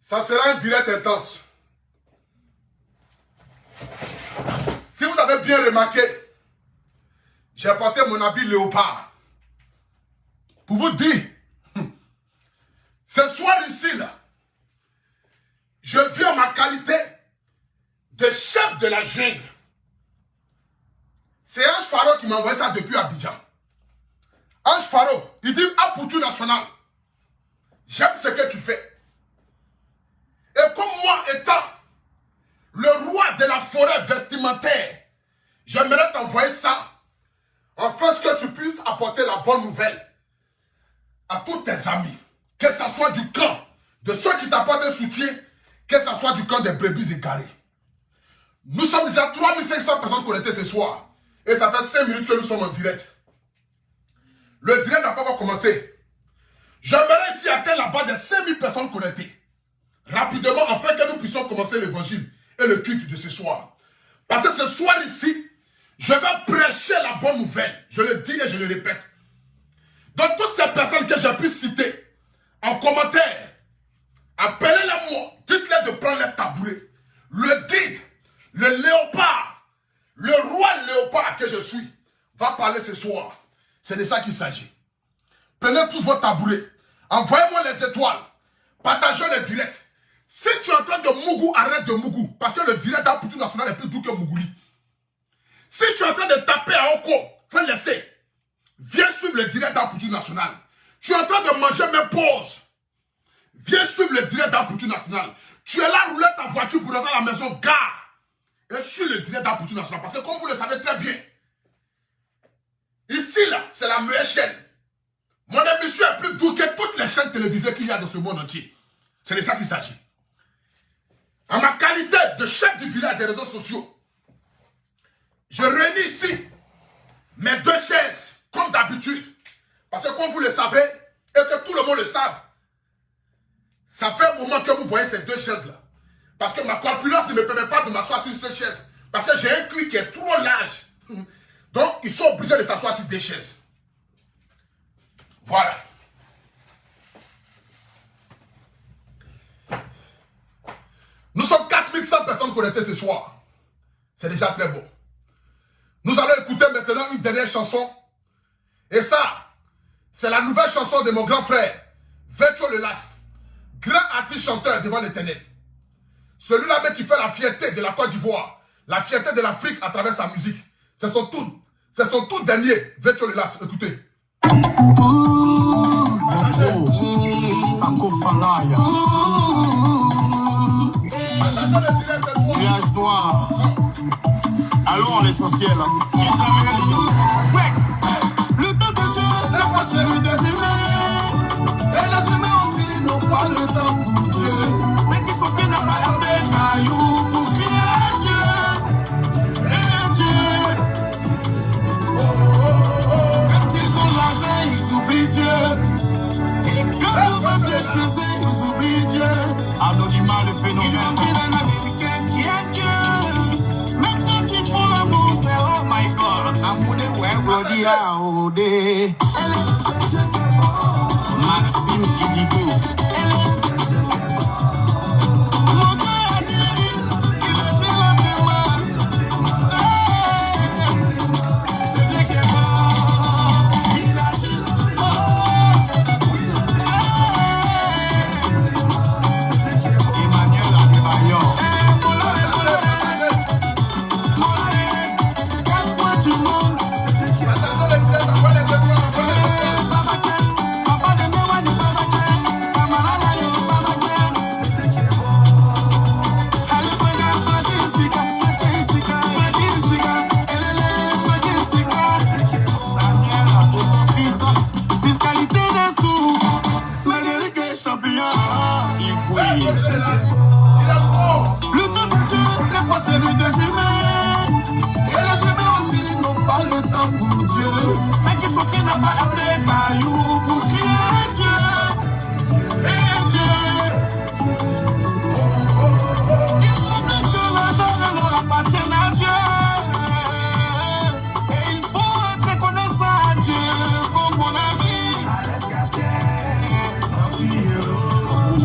Ça sera un direct intense. Si vous avez bien remarqué, j'ai porté mon habit léopard. Pour vous dire, ce soir ici, là, je viens en ma qualité de chef de la jungle. C'est Ange Faro qui m'a envoyé ça depuis Abidjan. Ange Faro, il dit à Poutou National, j'aime ce que tu fais. Et comme moi étant le roi de la forêt vestimentaire, j'aimerais t'envoyer ça, afin que tu puisses apporter la bonne nouvelle à tous tes amis, que ce soit du camp de ceux qui t'apportent un soutien, que ce soit du camp des brebis égarées. Nous sommes déjà 3500 personnes connectées ce soir, et ça fait 5 minutes que nous sommes en direct. Le direct n'a pas encore commencé. J'aimerais ici atteindre la barre de 5000 personnes connectées, rapidement, afin que nous puissions commencer l'évangile et le culte de ce soir. Parce que ce soir ici, je vais prêcher la bonne nouvelle. Je le dis et je le répète. Donc toutes ces personnes que j'ai pu citer en commentaire, appelez-les-moi, dites-les de prendre les tabourets. Le guide, le léopard, le roi léopard que je suis, va parler ce soir. C'est de ça qu'il s'agit. Prenez tous vos tabourets. Envoyez-moi les étoiles. Partagez le direct. Si tu es en train de Mougou, arrête de Mougou. Parce que le direct dans Poutou National est plus doux que Mougouli. Si tu es en train de taper à Oko, faut le laisser. Viens suivre le direct dans Poutou National. Tu es en train de manger mes pauses. Viens suivre le direct dans Poutou National. Tu es là, rouler ta voiture pour rentrer à la maison, gare. Et suis le direct dans Poutou National. Parce que comme vous le savez très bien, ici, là, c'est la meilleure chaîne. Mon émission est plus doux que toutes les chaînes télévisées qu'il y a dans ce monde entier. C'est de ça qu'il s'agit. En ma qualité de chef du village des réseaux sociaux, je réunis ici mes deux chaises, comme d'habitude. Parce que comme vous le savez, et que tout le monde le savent, ça fait un moment que vous voyez ces deux chaises-là. Parce que ma corpulence ne me permet pas de m'asseoir sur ces chaises. Parce que j'ai un cuir qui est trop large. Donc, ils sont obligés de s'asseoir sur des chaises. Voilà. Nous sommes 4100 personnes connectées ce soir. C'est déjà très bon. Nous allons écouter maintenant une dernière chanson. Et ça, c'est la nouvelle chanson de mon grand frère, Vetro Lelas, grand artiste chanteur devant l'Éternel. Celui-là même qui fait la fierté de la Côte d'Ivoire, la fierté de l'Afrique à travers sa musique. C'est son tout dernier, Vetro Lelas. Écoutez. Nuage noir. Allons à l'essentiel. Le temps de Dieu n'est pas celui des humains. Et les humains aussi n'ont pas le temps pour Dieu. Mais qui sont bien à ma des cailloux pour crier Dieu. Et Dieu. Quand ils ont l'argent, ils oublient Dieu. Et quand ils veulent des choses, ils oublient Dieu. Anonymat, le phénomène. Ils oublient la vérité qui est Dieu. Même quand ils font l'amour, c'est oh my God. Amour de Webody Aoudé. Maxime Kidigo. Le temps de Dieu n'est pas celui des humains. Et les humains aussi n'ont pas le temps pour Dieu. Mais qui sont qui n'a pas appelé Bayou pour crier Dieu. Et Dieu. Ils oublient que l'argent leur appartient à Dieu. Et il faut être reconnaissant à Dieu, oh mon ami.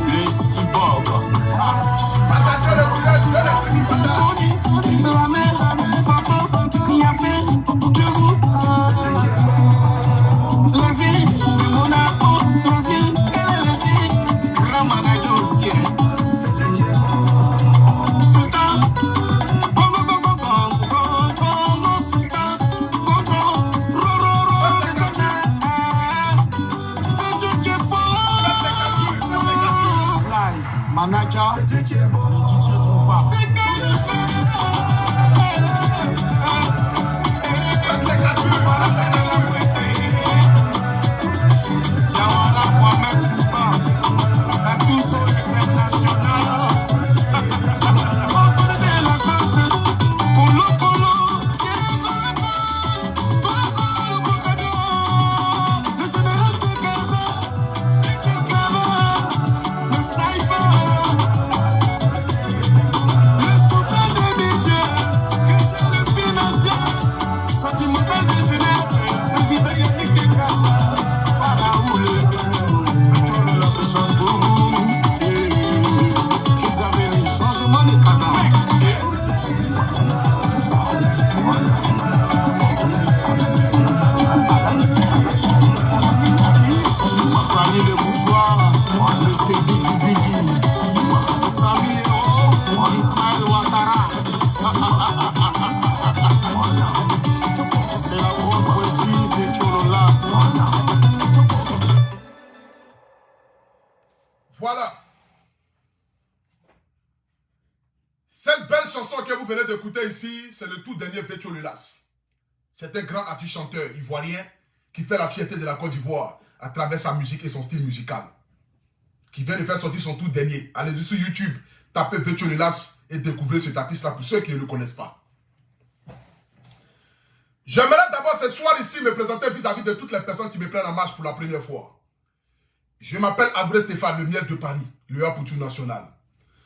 Les cyborgs. Anaja, le DJ Trompa. Voilà. Cette belle chanson que vous venez d'écouter ici, c'est le tout dernier Vetcho Lulas. C'est un grand artiste chanteur ivoirien qui fait la fierté de la Côte d'Ivoire à travers sa musique et son style musical. Qui vient de faire sortir son tout dernier. Allez-y sur YouTube, tapez Vetcho Lulas et découvrez cet artiste-là pour ceux qui ne le connaissent pas. J'aimerais d'abord ce soir ici me présenter vis-à-vis de toutes les personnes qui me prennent en marche pour la première fois. Je m'appelle Abré Stéphane, le miel de Paris, le A pour tout national.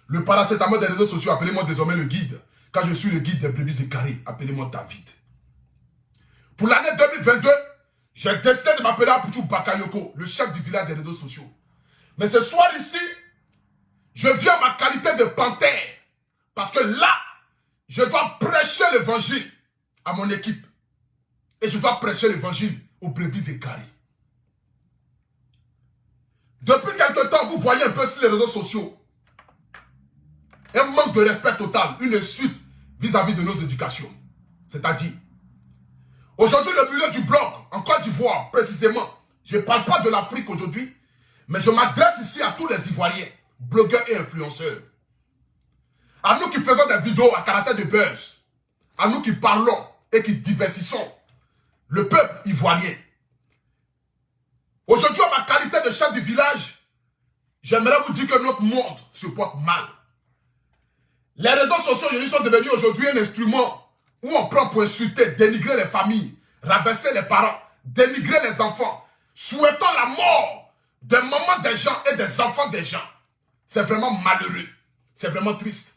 Le paracétamol des réseaux sociaux, appelez-moi désormais le guide. Quand je suis le guide des brebis égarées, appelez-moi David. Pour l'année 2022, j'ai décidé de m'appeler Aputu Bakayoko, le chef du village des réseaux sociaux. Mais ce soir ici, je viens en ma qualité de panthère. Parce que là, je dois prêcher l'évangile à mon équipe. Et je dois prêcher l'évangile aux brebis égarées. Depuis quelque temps, vous voyez un peu sur les réseaux sociaux un manque de respect total, une insulte vis-à-vis de nos éducations. C'est-à-dire, aujourd'hui, le milieu du blog, en Côte d'Ivoire, précisément, je ne parle pas de l'Afrique aujourd'hui, mais je m'adresse ici à tous les Ivoiriens, blogueurs et influenceurs. À nous qui faisons des vidéos à caractère de buzz, à nous qui parlons et qui diversissons le peuple ivoirien. Aujourd'hui, en ma qualité de chef du village, j'aimerais vous dire que notre monde se porte mal. Les réseaux sociaux aujourd'hui sont devenus aujourd'hui un instrument où on prend pour insulter, dénigrer les familles, rabaisser les parents, dénigrer les enfants, souhaitant la mort des mamans des gens et des enfants des gens. C'est vraiment malheureux. C'est vraiment triste.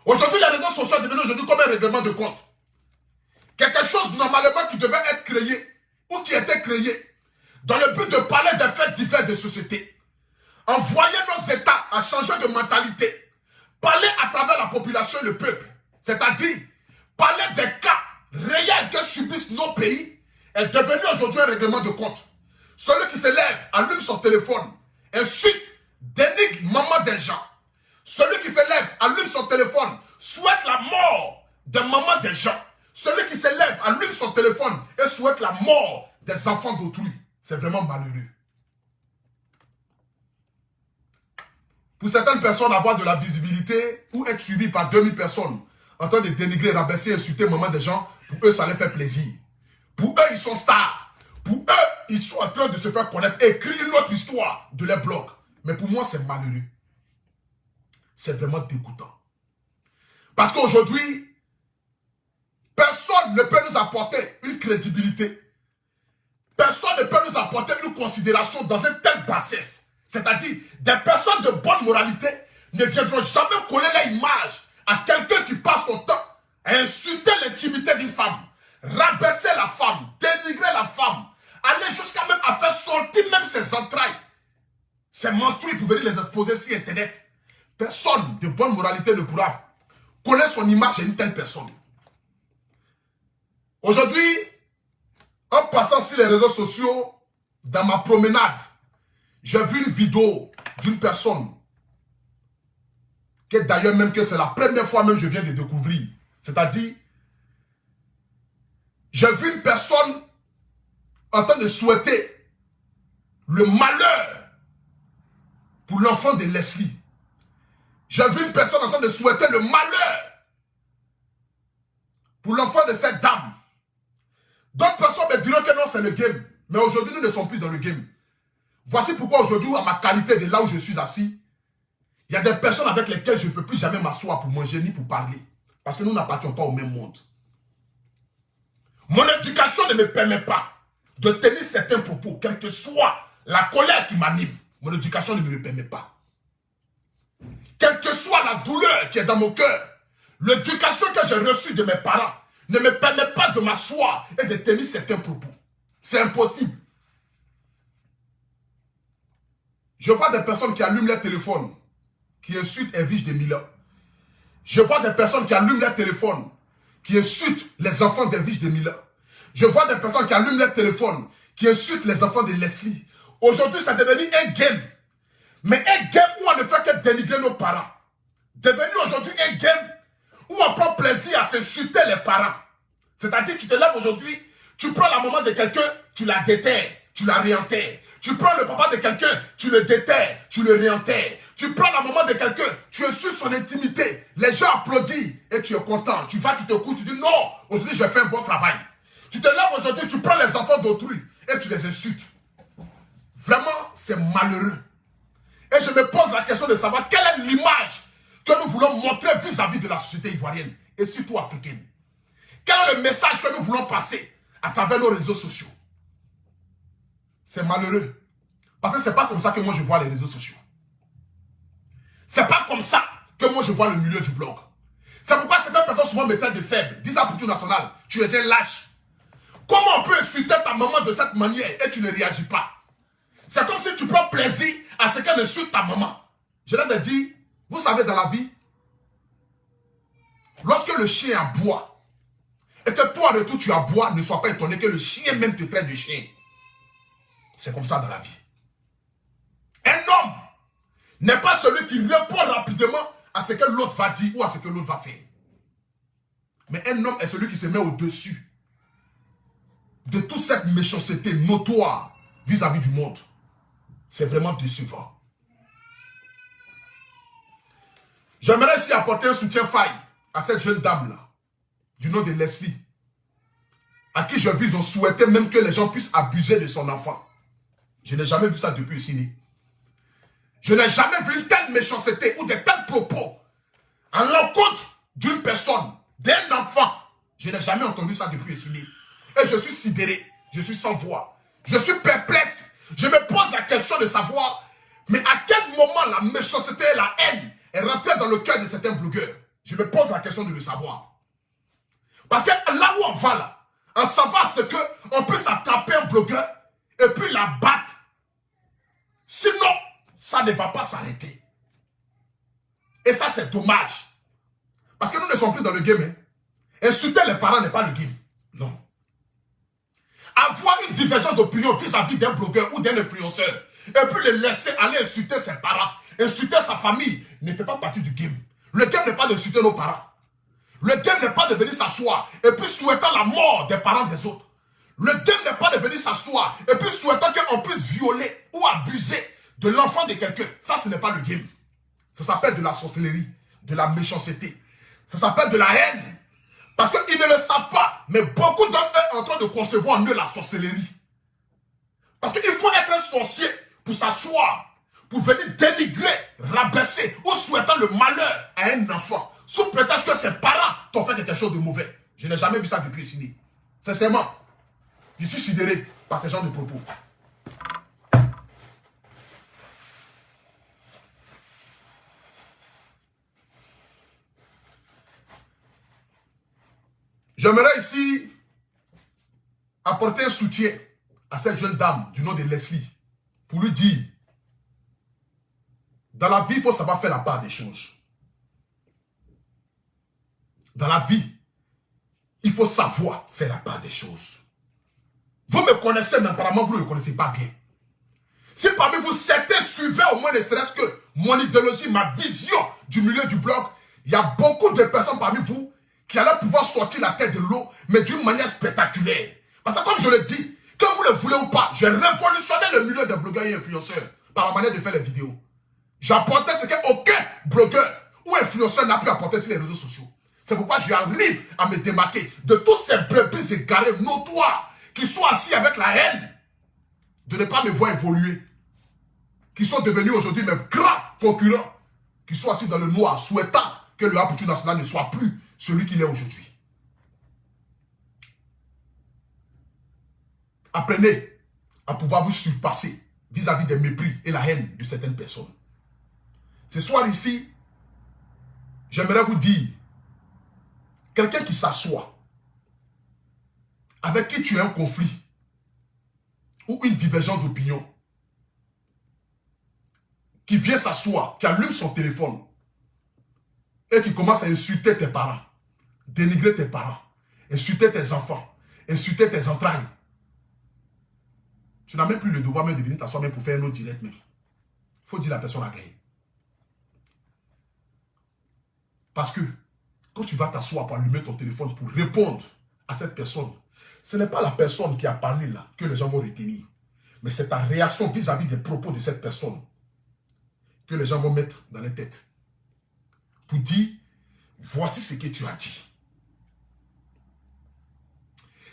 Aujourd'hui, les réseaux sociaux sont devenus aujourd'hui comme un règlement de compte. Quelque chose normalement qui devait être créé ou qui était créé dans le but de parler des faits divers de société. Envoyer nos États à changer de mentalité. Parler à travers la population et le peuple. C'est-à-dire, parler des cas réels que subissent nos pays est devenu aujourd'hui un règlement de compte. Celui qui se lève, allume son téléphone, insulte, dénigre maman des gens. Celui qui se lève, allume son téléphone, souhaite la mort de maman des gens. Celui qui se lève, allume son téléphone et souhaite la mort des enfants d'autrui. C'est vraiment malheureux. Pour certaines personnes, avoir de la visibilité ou être suivi par 2000 personnes en train de dénigrer, rabaisser, insulter maman des gens, pour eux, ça les fait plaisir. Pour eux, ils sont stars. Pour eux, ils sont en train de se faire connaître, écrire notre histoire de leur blog. Mais pour moi, c'est malheureux. C'est vraiment dégoûtant. Parce qu'aujourd'hui, personne ne peut nous apporter une crédibilité. Personne ne peut nous apporter une considération dans une telle bassesse. C'est-à-dire, des personnes de bonne moralité ne viendront jamais coller leur image à quelqu'un qui passe son temps à insulter l'intimité d'une femme, rabaisser la femme, dénigrer la femme, aller jusqu'à même à faire sortir même ses entrailles, ses menstrues pour venir les exposer sur Internet. Personne de bonne moralité ne pourra coller son image à une telle personne. Aujourd'hui, en passant sur les réseaux sociaux, dans ma promenade, j'ai vu une vidéo d'une personne que d'ailleurs même que c'est la première fois même que je viens de découvrir. C'est-à-dire, j'ai vu une personne en train de souhaiter le malheur pour l'enfant de Leslie. J'ai vu une personne en train de souhaiter le malheur pour l'enfant de cette dame. D'autres personnes me diront que non, c'est le game. Mais aujourd'hui, nous ne sommes plus dans le game. Voici pourquoi aujourd'hui, à ma qualité de là où je suis assis, il y a des personnes avec lesquelles je ne peux plus jamais m'asseoir pour manger ni pour parler. Parce que nous n'appartenons pas au même monde. Mon éducation ne me permet pas de tenir certains propos, quelle que soit la colère qui m'anime. Mon éducation ne me le permet pas. Quelle que soit la douleur qui est dans mon cœur, l'éducation que j'ai reçue de mes parents ne me permet pas de m'asseoir et de tenir certains propos. C'est impossible. Je vois des personnes qui allument leur téléphone, qui insultent Edwige de Mila. Je vois des personnes qui allument leur téléphone, qui insultent les enfants d'Edwige de Mila. Je vois des personnes qui allument leur téléphone, qui insultent les enfants de Leslie. Aujourd'hui, ça est devenu un game. Mais un game où on ne fait que dénigrer nos parents. Devenu aujourd'hui un game où on prend plaisir à s'insulter les parents. C'est-à-dire que tu te lèves aujourd'hui, tu prends la maman de quelqu'un, tu la déterres, tu la réenterres. Tu prends le papa de quelqu'un, tu le déterres, tu le réenterres. Tu prends la maman de quelqu'un, tu insultes son intimité. Les gens applaudissent et tu es content. Tu vas, tu te couches, tu dis non, aujourd'hui j'ai fait un bon travail. Tu te lèves aujourd'hui, tu prends les enfants d'autrui et tu les insultes. Vraiment, c'est malheureux. Et je me pose la question de savoir quelle est l'image que nous voulons montrer vis-à-vis de la société ivoirienne et surtout africaine. Quel est le message que nous voulons passer à travers nos réseaux sociaux? C'est malheureux. Parce que ce n'est pas comme ça que moi je vois les réseaux sociaux. Ce n'est pas comme ça que moi je vois le milieu du blog. C'est pourquoi certaines personnes souvent me traitent de faible. Disent à Poutou National, tu es un lâche. Comment on peut insulter ta maman de cette manière et tu ne réagis pas? C'est comme si tu prends plaisir à ce qu'elle insulte ta maman. Je leur ai dit, vous savez dans la vie, lorsque le chien aboie, et que toi en retour tu aboies, ne sois pas étonné que le chien même te traite de chien. C'est comme ça dans la vie. Un homme n'est pas celui qui répond rapidement à ce que l'autre va dire ou à ce que l'autre va faire. Mais un homme est celui qui se met au-dessus de toute cette méchanceté notoire vis-à-vis du monde. C'est vraiment décevant. J'aimerais ici apporter un soutien faille à cette jeune dame-là, du nom de Leslie, à qui je vise, on souhaitait même que les gens puissent abuser de son enfant. Je n'ai jamais vu ça depuis ici. Je n'ai jamais vu une telle méchanceté ou de tels propos en l'encontre d'une personne, d'un enfant. Je n'ai jamais entendu ça depuis ici. Et je suis sidéré, je suis sans voix, je suis perplexe. Je me pose la question de savoir, mais à quel moment la méchanceté et la haine est rentrée dans le cœur de certains blogueurs? Je me pose la question de le savoir. Parce que là où on va là, en savoir ce qu'on peut s'attraper un blogueur et puis la battre. Sinon, ça ne va pas s'arrêter. Et ça, c'est dommage. Parce que nous ne sommes plus dans le game. Hein. Insulter les parents n'est pas le game. Non. Avoir une divergence d'opinion vis-à-vis d'un blogueur ou d'un influenceur et puis le laisser aller insulter ses parents, insulter sa famille, ne fait pas partie du game. Le game n'est pas d'insulter nos parents. Le game n'est pas de venir s'asseoir et puis souhaitant la mort des parents des autres. Le game n'est pas de venir s'asseoir et puis souhaitant qu'on puisse violer ou abuser de l'enfant de quelqu'un. Ça, ce n'est pas le game. Ça s'appelle de la sorcellerie, de la méchanceté. Ça s'appelle de la haine. Parce qu'ils ne le savent pas, mais beaucoup d'entre eux sont en train de concevoir en eux la sorcellerie. Parce qu'il faut être un sorcier pour s'asseoir, pour venir dénigrer, rabaisser ou souhaitant le malheur à un enfant, sous prétexte que ses parents t'ont fait quelque chose de mauvais. Je n'ai jamais vu ça depuis ici. Sincèrement, je suis sidéré par ce genre de propos. J'aimerais ici apporter un soutien à cette jeune dame du nom de Leslie pour lui dire, dans la vie, il faut savoir faire la part des choses. Dans la vie, il faut savoir faire la part des choses. Vous me connaissez, mais apparemment, vous ne me connaissez pas bien. Si parmi vous, certains suivaient au moins ne serait-ce que mon idéologie, ma vision du milieu du blog, il y a beaucoup de personnes parmi vous qui allaient pouvoir sortir la tête de l'eau, mais d'une manière spectaculaire. Parce que comme je le dis, que vous le voulez ou pas, j'ai révolutionné le milieu des blogueurs et influenceurs par la manière de faire les vidéos. J'apportais ce qu'aucun blogueur ou influenceur n'a pu apporter sur les réseaux sociaux. C'est pourquoi j'arrive à me démarquer de tous ces brebis égarés notoires qui sont assis avec la haine de ne pas me voir évoluer, qui sont devenus aujourd'hui mes grands concurrents, qui sont assis dans le noir, souhaitant que le Aputu national ne soit plus celui qu'il est aujourd'hui. Apprenez à pouvoir vous surpasser vis-à-vis des mépris et la haine de certaines personnes. Ce soir ici, j'aimerais vous dire, quelqu'un qui s'assoit, avec qui tu as un conflit, ou une divergence d'opinion, qui vient s'asseoir, qui allume son téléphone, et qui commence à insulter tes parents, dénigrer tes parents, insulter tes enfants, insulter tes entrailles. Tu n'as même plus le devoir même de venir t'asseoir même pour faire un autre direct même. Il faut dire la personne a gagné. Parce que quand tu vas t'asseoir pour allumer ton téléphone pour répondre à cette personne, ce n'est pas la personne qui a parlé là que les gens vont retenir. Mais c'est ta réaction vis-à-vis des propos de cette personne que les gens vont mettre dans les têtes. Pour dire, voici ce que tu as dit.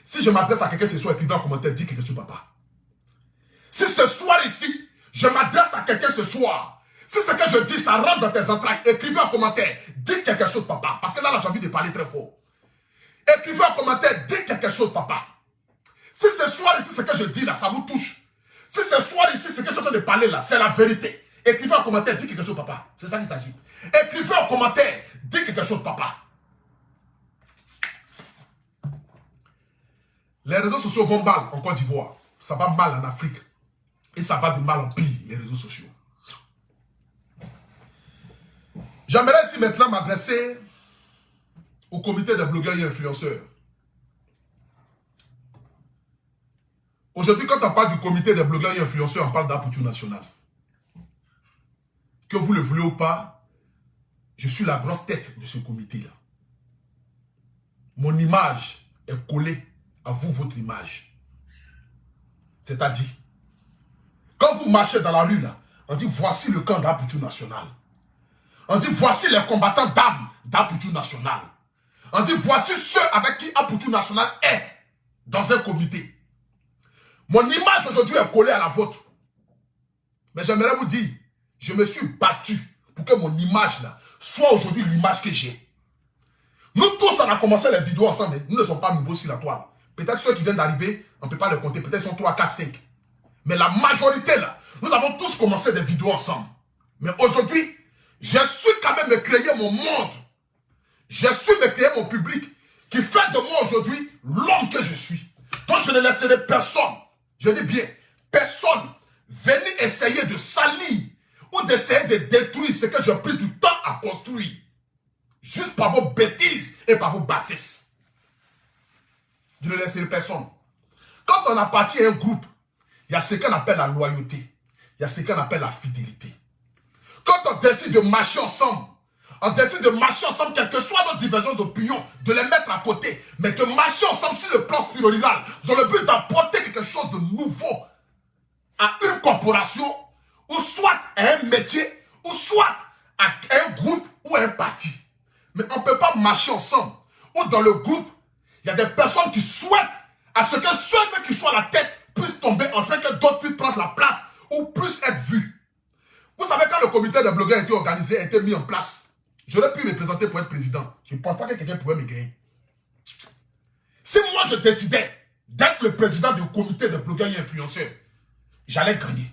Si je m'adresse à quelqu'un ce soir, écrivez en commentaire, dis quelque chose, papa. Si ce soir ici, je m'adresse à quelqu'un ce soir, si ce que je dis, ça rentre dans tes entrailles, écrivez en commentaire, dis quelque chose, papa. Parce que là, j'ai envie de parler très fort. Écrivez en commentaire, dis quelque chose, papa. Si ce soir ici, ce que je dis là, ça vous touche. Si ce soir ici, ce que je suis en train de parler là, c'est la vérité. Écrivez en commentaire, dis quelque chose, papa. C'est ça qu'il s'agit. Écrivez en commentaire, dis quelque chose, papa. Les réseaux sociaux vont mal en Côte d'Ivoire. Ça va mal en Afrique. Et ça va de mal en pire, les réseaux sociaux. J'aimerais ici maintenant m'adresser au comité des blogueurs et influenceurs. Aujourd'hui, quand on parle du comité des blogueurs et influenceurs, on parle d'Aputu national. Que vous le voulez ou pas, je suis la grosse tête de ce comité-là. Mon image est collée à vous, votre image. C'est-à-dire, quand vous marchez dans la rue, là, on dit voici le camp d'Aputu national. On dit voici les combattants d'âme d'Aputu national. On dit voici ceux avec qui Aputu national est dans un comité. Mon image aujourd'hui est collée à la vôtre. Mais j'aimerais vous dire, je me suis battu pour que mon image là soit aujourd'hui l'image que j'ai. Nous tous, on a commencé les vidéos ensemble, mais nous ne sommes pas nouveaux sur la toile. Peut-être ceux qui viennent d'arriver, on ne peut pas les compter, peut-être ils sont 3, 4, 5. Mais la majorité là, nous avons tous commencé des vidéos ensemble. Mais aujourd'hui, j'ai su quand même me créer mon monde. J'ai su me créer mon public qui fait de moi aujourd'hui l'homme que je suis. Donc je ne laisserai personne, je dis bien, personne venir essayer de salir ou d'essayer de détruire ce que j'ai pris du temps à construire. Juste par vos bêtises et par vos bassesses. Je ne laisserai personne. Quand on appartient à un groupe, il y a ce qu'on appelle la loyauté. Il y a ce qu'on appelle la fidélité. Quand on décide de marcher ensemble, on décide de marcher ensemble, quelles que soient nos divergences d'opinion, de les mettre à côté, mais de marcher ensemble sur le plan spirorural, dans le but d'apporter quelque chose de nouveau à une corporation, ou soit à un métier, ou soit à un groupe ou à un parti. Mais on ne peut pas marcher ensemble, ou dans le groupe, il y a des personnes qui souhaitent à ce que ceux qui sont à la tête puissent tomber, afin que d'autres puissent prendre la place, ou puissent être vus. Vous savez, quand le comité des blogueurs a été organisé, a été mis en place, j'aurais pu me présenter pour être président. Je ne pense pas que quelqu'un pouvait me gagner. Si moi je décidais d'être le président du comité des blogueurs et influenceurs, j'allais gagner.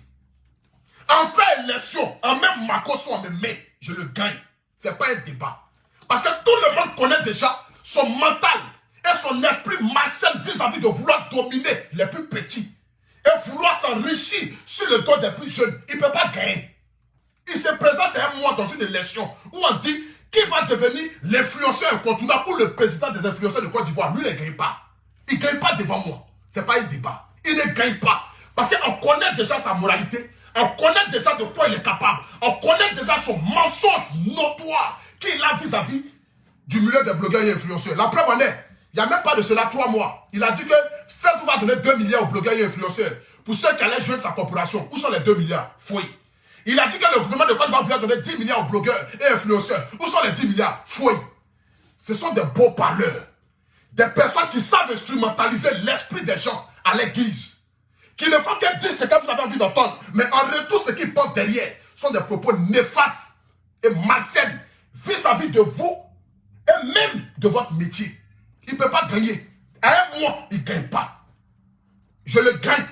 En fait élection, en même Makoso, en même mai, je le gagne. Ce n'est pas un débat. Parce que tout le monde connaît déjà son mental et son esprit malsain vis-à-vis de vouloir dominer les plus petits et vouloir s'enrichir sur le dos des plus jeunes. Il ne peut pas gagner. Il se présente à un mois dans une élection où on dit qui va devenir l'influenceur incontournable ou le président des influenceurs de Côte d'Ivoire. Lui, il ne gagne pas. Il ne gagne pas devant moi. Ce n'est pas un débat. Il ne gagne pas. Parce qu'on connaît déjà sa moralité. On connaît déjà de quoi il est capable. On connaît déjà son mensonge notoire qu'il a vis-à-vis du milieu des blogueurs et influenceurs. La preuve en est, il n'y a même pas de cela 3 mois. Il a dit que Facebook va donner 2 milliards aux blogueurs et influenceurs pour ceux qui allaient joindre sa corporation. Où sont les 2 milliards? Fouille. Il a dit que le gouvernement de Côte d'Ivoire voulait donner 10 milliards aux blogueurs et influenceurs. Où sont les 10 milliards? Fouille. Ce sont des beaux parleurs. Des personnes qui savent instrumentaliser l'esprit des gens à l'église. Qui ne font que dire ce que vous avez envie d'entendre. Mais en retour, ce qu'ils pensent derrière sont des propos néfastes et malsains vis-à-vis de vous et même de votre métier. Il ne peut pas gagner. À un mois, il ne gagne pas. Je le gagne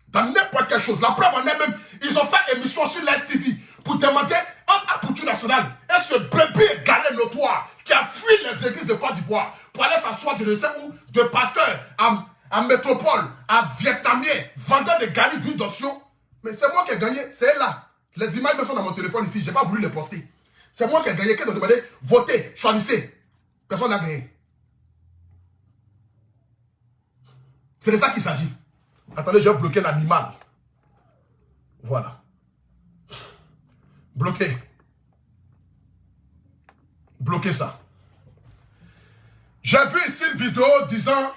dans n'importe quelle chose. La preuve en est même, ils ont fait émission sur l'STV pour demander un Apoutu national et ce bébé égaré notoire qui a fui les églises de Côte d'Ivoire pour aller s'asseoir de ne sais où, de pasteur à métropole, à vietnamien, vendant des garis d'huile d'onction. Mais c'est moi qui ai gagné, c'est là. Les images me sont dans mon téléphone ici, je n'ai pas voulu les poster. C'est moi qui ai gagné, qui a demandé, votez, choisissez. Personne n'a gagné. C'est de ça qu'il s'agit. Attendez, j'ai bloqué l'animal. Voilà. Bloqué. Bloquez ça. J'ai vu ici une vidéo disant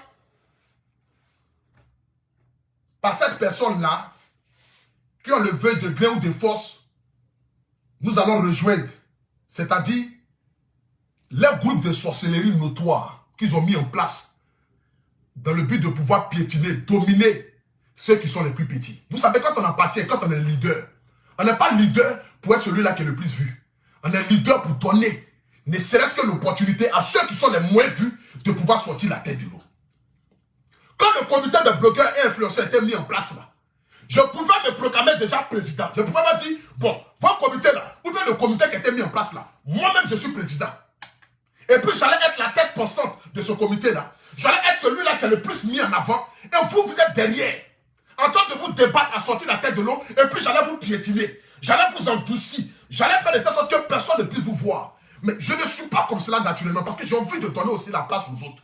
par cette personne-là qui ont le vœu de gré ou de force, nous allons rejoindre, c'est-à-dire les groupes de sorcellerie notoires qu'ils ont mis en place dans le but de pouvoir piétiner, dominer ceux qui sont les plus petits. Vous savez, quand on appartient, quand on est leader, on n'est pas leader pour être celui-là qui est le plus vu. On est leader pour donner, ne serait-ce que l'opportunité à ceux qui sont les moins vus de pouvoir sortir la tête de l'eau. Quand le comité de blogueurs et influenceurs était mis en place là, je pouvais me proclamer déjà président. Je pouvais me dire, bon, votre comité là, ou bien le comité qui était mis en place là, moi-même je suis président. Et puis j'allais être la tête pensante de ce comité là. J'allais être celui-là qui est le plus mis en avant. Et vous, vous êtes derrière. En train de vous débattre à sortir la tête de l'eau. Et puis j'allais vous piétiner. J'allais vous endoucir. J'allais faire de telle sorte que personne ne puisse vous voir. Mais je ne suis pas comme cela naturellement. Parce que j'ai envie de donner aussi la place aux autres.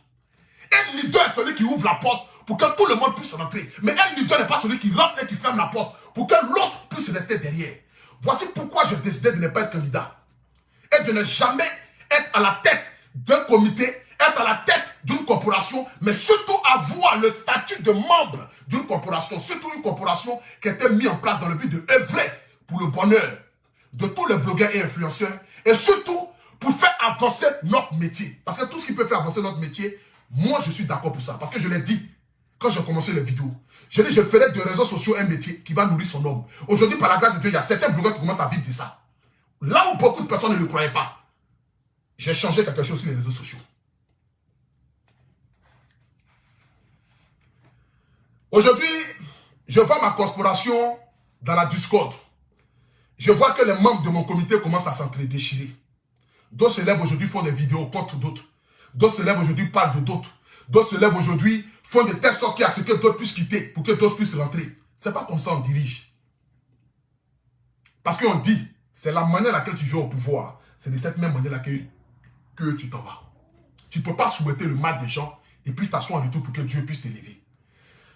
Un leader est celui qui ouvre la porte pour que tout le monde puisse rentrer. Mais un leader n'est pas celui qui rentre et qui ferme la porte pour que l'autre puisse rester derrière. Voici pourquoi j'ai décidé de ne pas être candidat. Et de ne jamais être à la tête d'un comité, être à la tête d'une corporation, mais surtout avoir le statut de membre d'une corporation, surtout une corporation qui a été mise en place dans le but de œuvrer pour le bonheur de tous les blogueurs et influenceurs, et surtout pour faire avancer notre métier. Parce que tout ce qui peut faire avancer notre métier, moi je suis d'accord pour ça. Parce que je l'ai dit, quand j'ai commencé les vidéos, j'ai dit je ferai des réseaux sociaux un métier qui va nourrir son homme. Aujourd'hui, par la grâce de Dieu, il y a certains blogueurs qui commencent à vivre de ça. Là où beaucoup de personnes ne le croyaient pas, j'ai changé quelque chose sur les réseaux sociaux. Aujourd'hui, je vois ma corporation dans la Discord. Je vois que les membres de mon comité commencent à s'entre-déchirer. D'autres se lèvent aujourd'hui, font des vidéos contre d'autres. D'autres se lèvent aujourd'hui, parlent de d'autres. D'autres se lèvent aujourd'hui, font de telle sorte qu'il y a ce que d'autres puissent quitter pour que d'autres puissent rentrer. C'est pas comme ça on dirige. Parce qu'on dit, c'est la manière à laquelle tu joues au pouvoir. C'est de cette même manière que tu t'en vas. Tu ne peux pas souhaiter le mal des gens et puis t'asseoir en retour pour que Dieu puisse t'élever.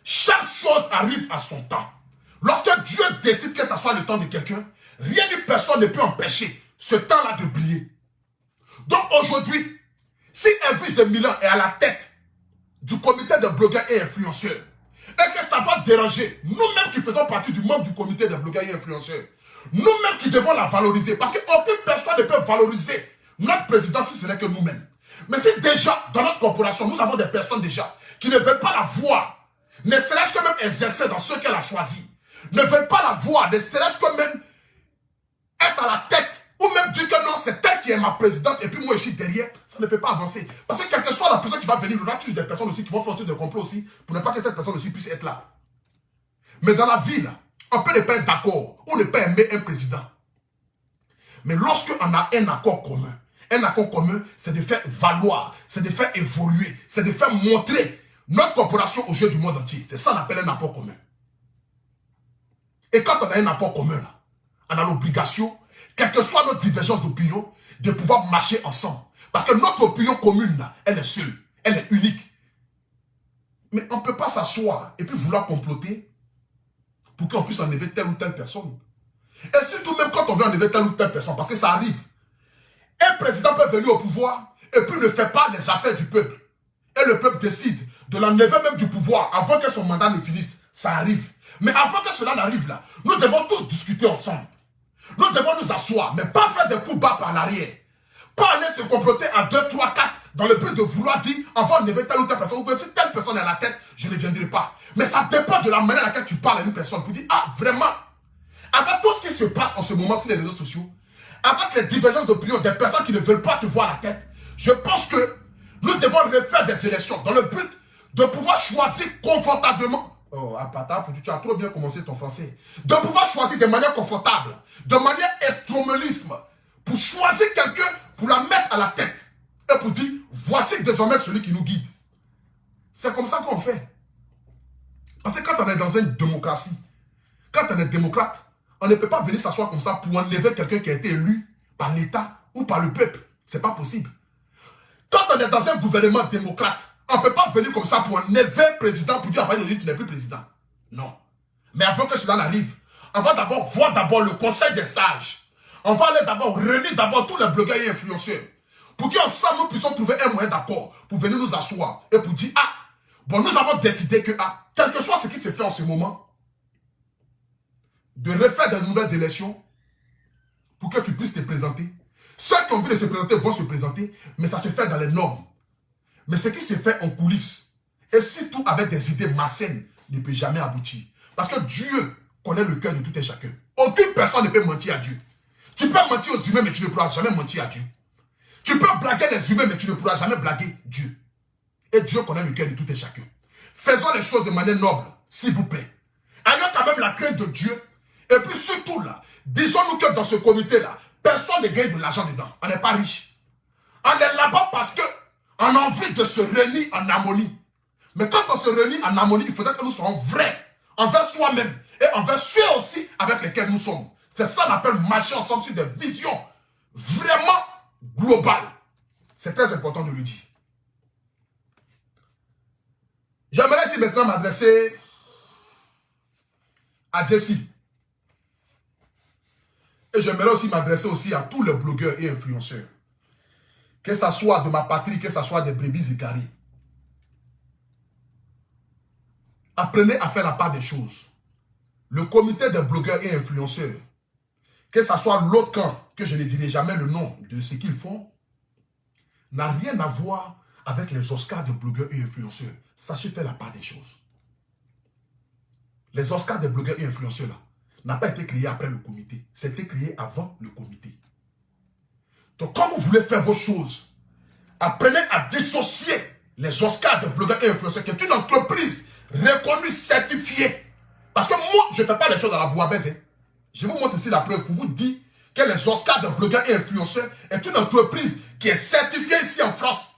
Chaque chose arrive à son temps. Lorsque Dieu décide que ça soit le temps de quelqu'un, rien ni personne ne peut empêcher ce temps-là de briller. Donc aujourd'hui, si Elvis de Milan est à la tête du comité de blogueurs et influenceurs, et que ça va déranger, nous-mêmes qui faisons partie du membre du comité de blogueurs et influenceurs, nous-mêmes qui devons la valoriser, parce qu'aucune personne ne peut valoriser notre président si ce n'est que nous-mêmes. Mais si déjà, dans notre corporation, nous avons des personnes déjà qui ne veulent pas la voir, ne serait-ce que même exercer dans ce qu'elle a choisi, ne veulent pas la voir, ne serait-ce que même être à la tête, ou même dire que non, c'est elle qui est ma présidente et puis moi je suis derrière, ça ne peut pas avancer. Parce que quelle que soit la personne qui va venir, il y aura toujours des personnes aussi qui vont faire des complots aussi, pour ne pas que cette personne aussi puisse être là. Mais dans la vie, là, on peut ne pas être d'accord, ou ne pas aimer un président. Mais lorsqu'on a un accord commun, c'est de faire valoir, c'est de faire évoluer, c'est de faire montrer notre corporation aux yeux du monde entier. C'est ça qu'on appelle un accord commun. Et quand on a un accord commun, là, on a l'obligation, quelle que soit notre divergence d'opinion, de pouvoir marcher ensemble. Parce que notre opinion commune, là, elle est seule, elle est unique. Mais on ne peut pas s'asseoir et puis vouloir comploter pour qu'on puisse enlever telle ou telle personne. Et surtout même quand on veut enlever telle ou telle personne, parce que ça arrive. Un président peut venir au pouvoir et puis ne fait pas les affaires du peuple. Et le peuple décide de l'enlever même du pouvoir avant que son mandat ne finisse. Ça arrive. Mais avant que cela n'arrive là, nous devons tous discuter ensemble. Nous devons nous asseoir, mais pas faire des coups bas par l'arrière. Pas aller se comploter à 2, 3, 4 dans le but de vouloir dire enfin on éveille telle ou telle personne. Ou si telle personne est à la tête, je ne viendrai pas. Mais ça dépend de la manière à laquelle tu parles à une personne pour dire ah vraiment, avec tout ce qui se passe en ce moment sur les réseaux sociaux, avec les divergences d'opinion des personnes qui ne veulent pas te voir à la tête, je pense que nous devons refaire des élections dans le but de pouvoir choisir confortablement. Oh, Apata, tu as trop bien commencé ton français. De pouvoir choisir de manière confortable, de manière estromelisme, pour choisir quelqu'un, pour la mettre à la tête. Et pour dire, voici désormais celui qui nous guide. C'est comme ça qu'on fait. Parce que quand on est dans une démocratie, quand on est démocrate, on ne peut pas venir s'asseoir comme ça pour enlever quelqu'un qui a été élu par l'État ou par le peuple. C'est pas possible. Quand on est dans un gouvernement démocrate, on ne peut pas venir comme ça pour enlever un président pour dire après tu n'es plus président. Non. Mais avant que cela n'arrive, on va d'abord voir le conseil des sages. On va aller d'abord réunir d'abord tous les blogueurs et influenceurs. Pour qu'ensemble nous puissions trouver un moyen d'accord pour venir nous asseoir et pour dire ah, bon nous avons décidé que ah, quel que soit ce qui se fait en ce moment, de refaire de nouvelles élections pour que tu puisses te présenter. Ceux qui ont envie de se présenter vont se présenter, mais ça se fait dans les normes. Mais ce qui se fait en coulisses, et surtout avec des idées malsaines, ne peut jamais aboutir. Parce que Dieu connaît le cœur de tout un chacun. Aucune personne ne peut mentir à Dieu. Tu peux mentir aux humains, mais tu ne pourras jamais mentir à Dieu. Tu peux blaguer les humains, mais tu ne pourras jamais blaguer Dieu. Et Dieu connaît le cœur de tout un chacun. Faisons les choses de manière noble, s'il vous plaît. Ayons quand même la crainte de Dieu. Et puis surtout là, disons-nous que dans ce comité-là, personne ne gagne de l'argent dedans. On n'est pas riche. On est là-bas parce qu'on a envie de se réunir en harmonie. Mais quand on se réunit en harmonie, il faudrait que nous soyons vrais envers soi-même et envers ceux aussi avec lesquels nous sommes. C'est ça qu'on appelle marcher ensemble sur des visions vraiment globales. C'est très important de le dire. J'aimerais ici maintenant m'adresser à Jessie. Et j'aimerais aussi m'adresser aussi à tous les blogueurs et influenceurs. Que ce soit de ma patrie, que ce soit des brebis égarées. Apprenez à faire la part des choses. Le comité des blogueurs et influenceurs, que ce soit l'autre camp, que je ne dirai jamais le nom de ce qu'ils font, n'a rien à voir avec les Oscars de blogueurs et influenceurs. Sachez faire la part des choses. Les Oscars des blogueurs et influenceurs là, n'a pas été créé après le comité. C'était créé avant le comité. Donc quand vous voulez faire vos choses, apprenez à dissocier les Oscars de blogueurs et influenceurs, qui est une entreprise reconnue, certifiée. Parce que moi, je ne fais pas les choses à la bouillabaisse. Hein. Je vous montre ici la preuve pour vous dire que les Oscars de blogueurs et influenceurs est une entreprise qui est certifiée ici en France.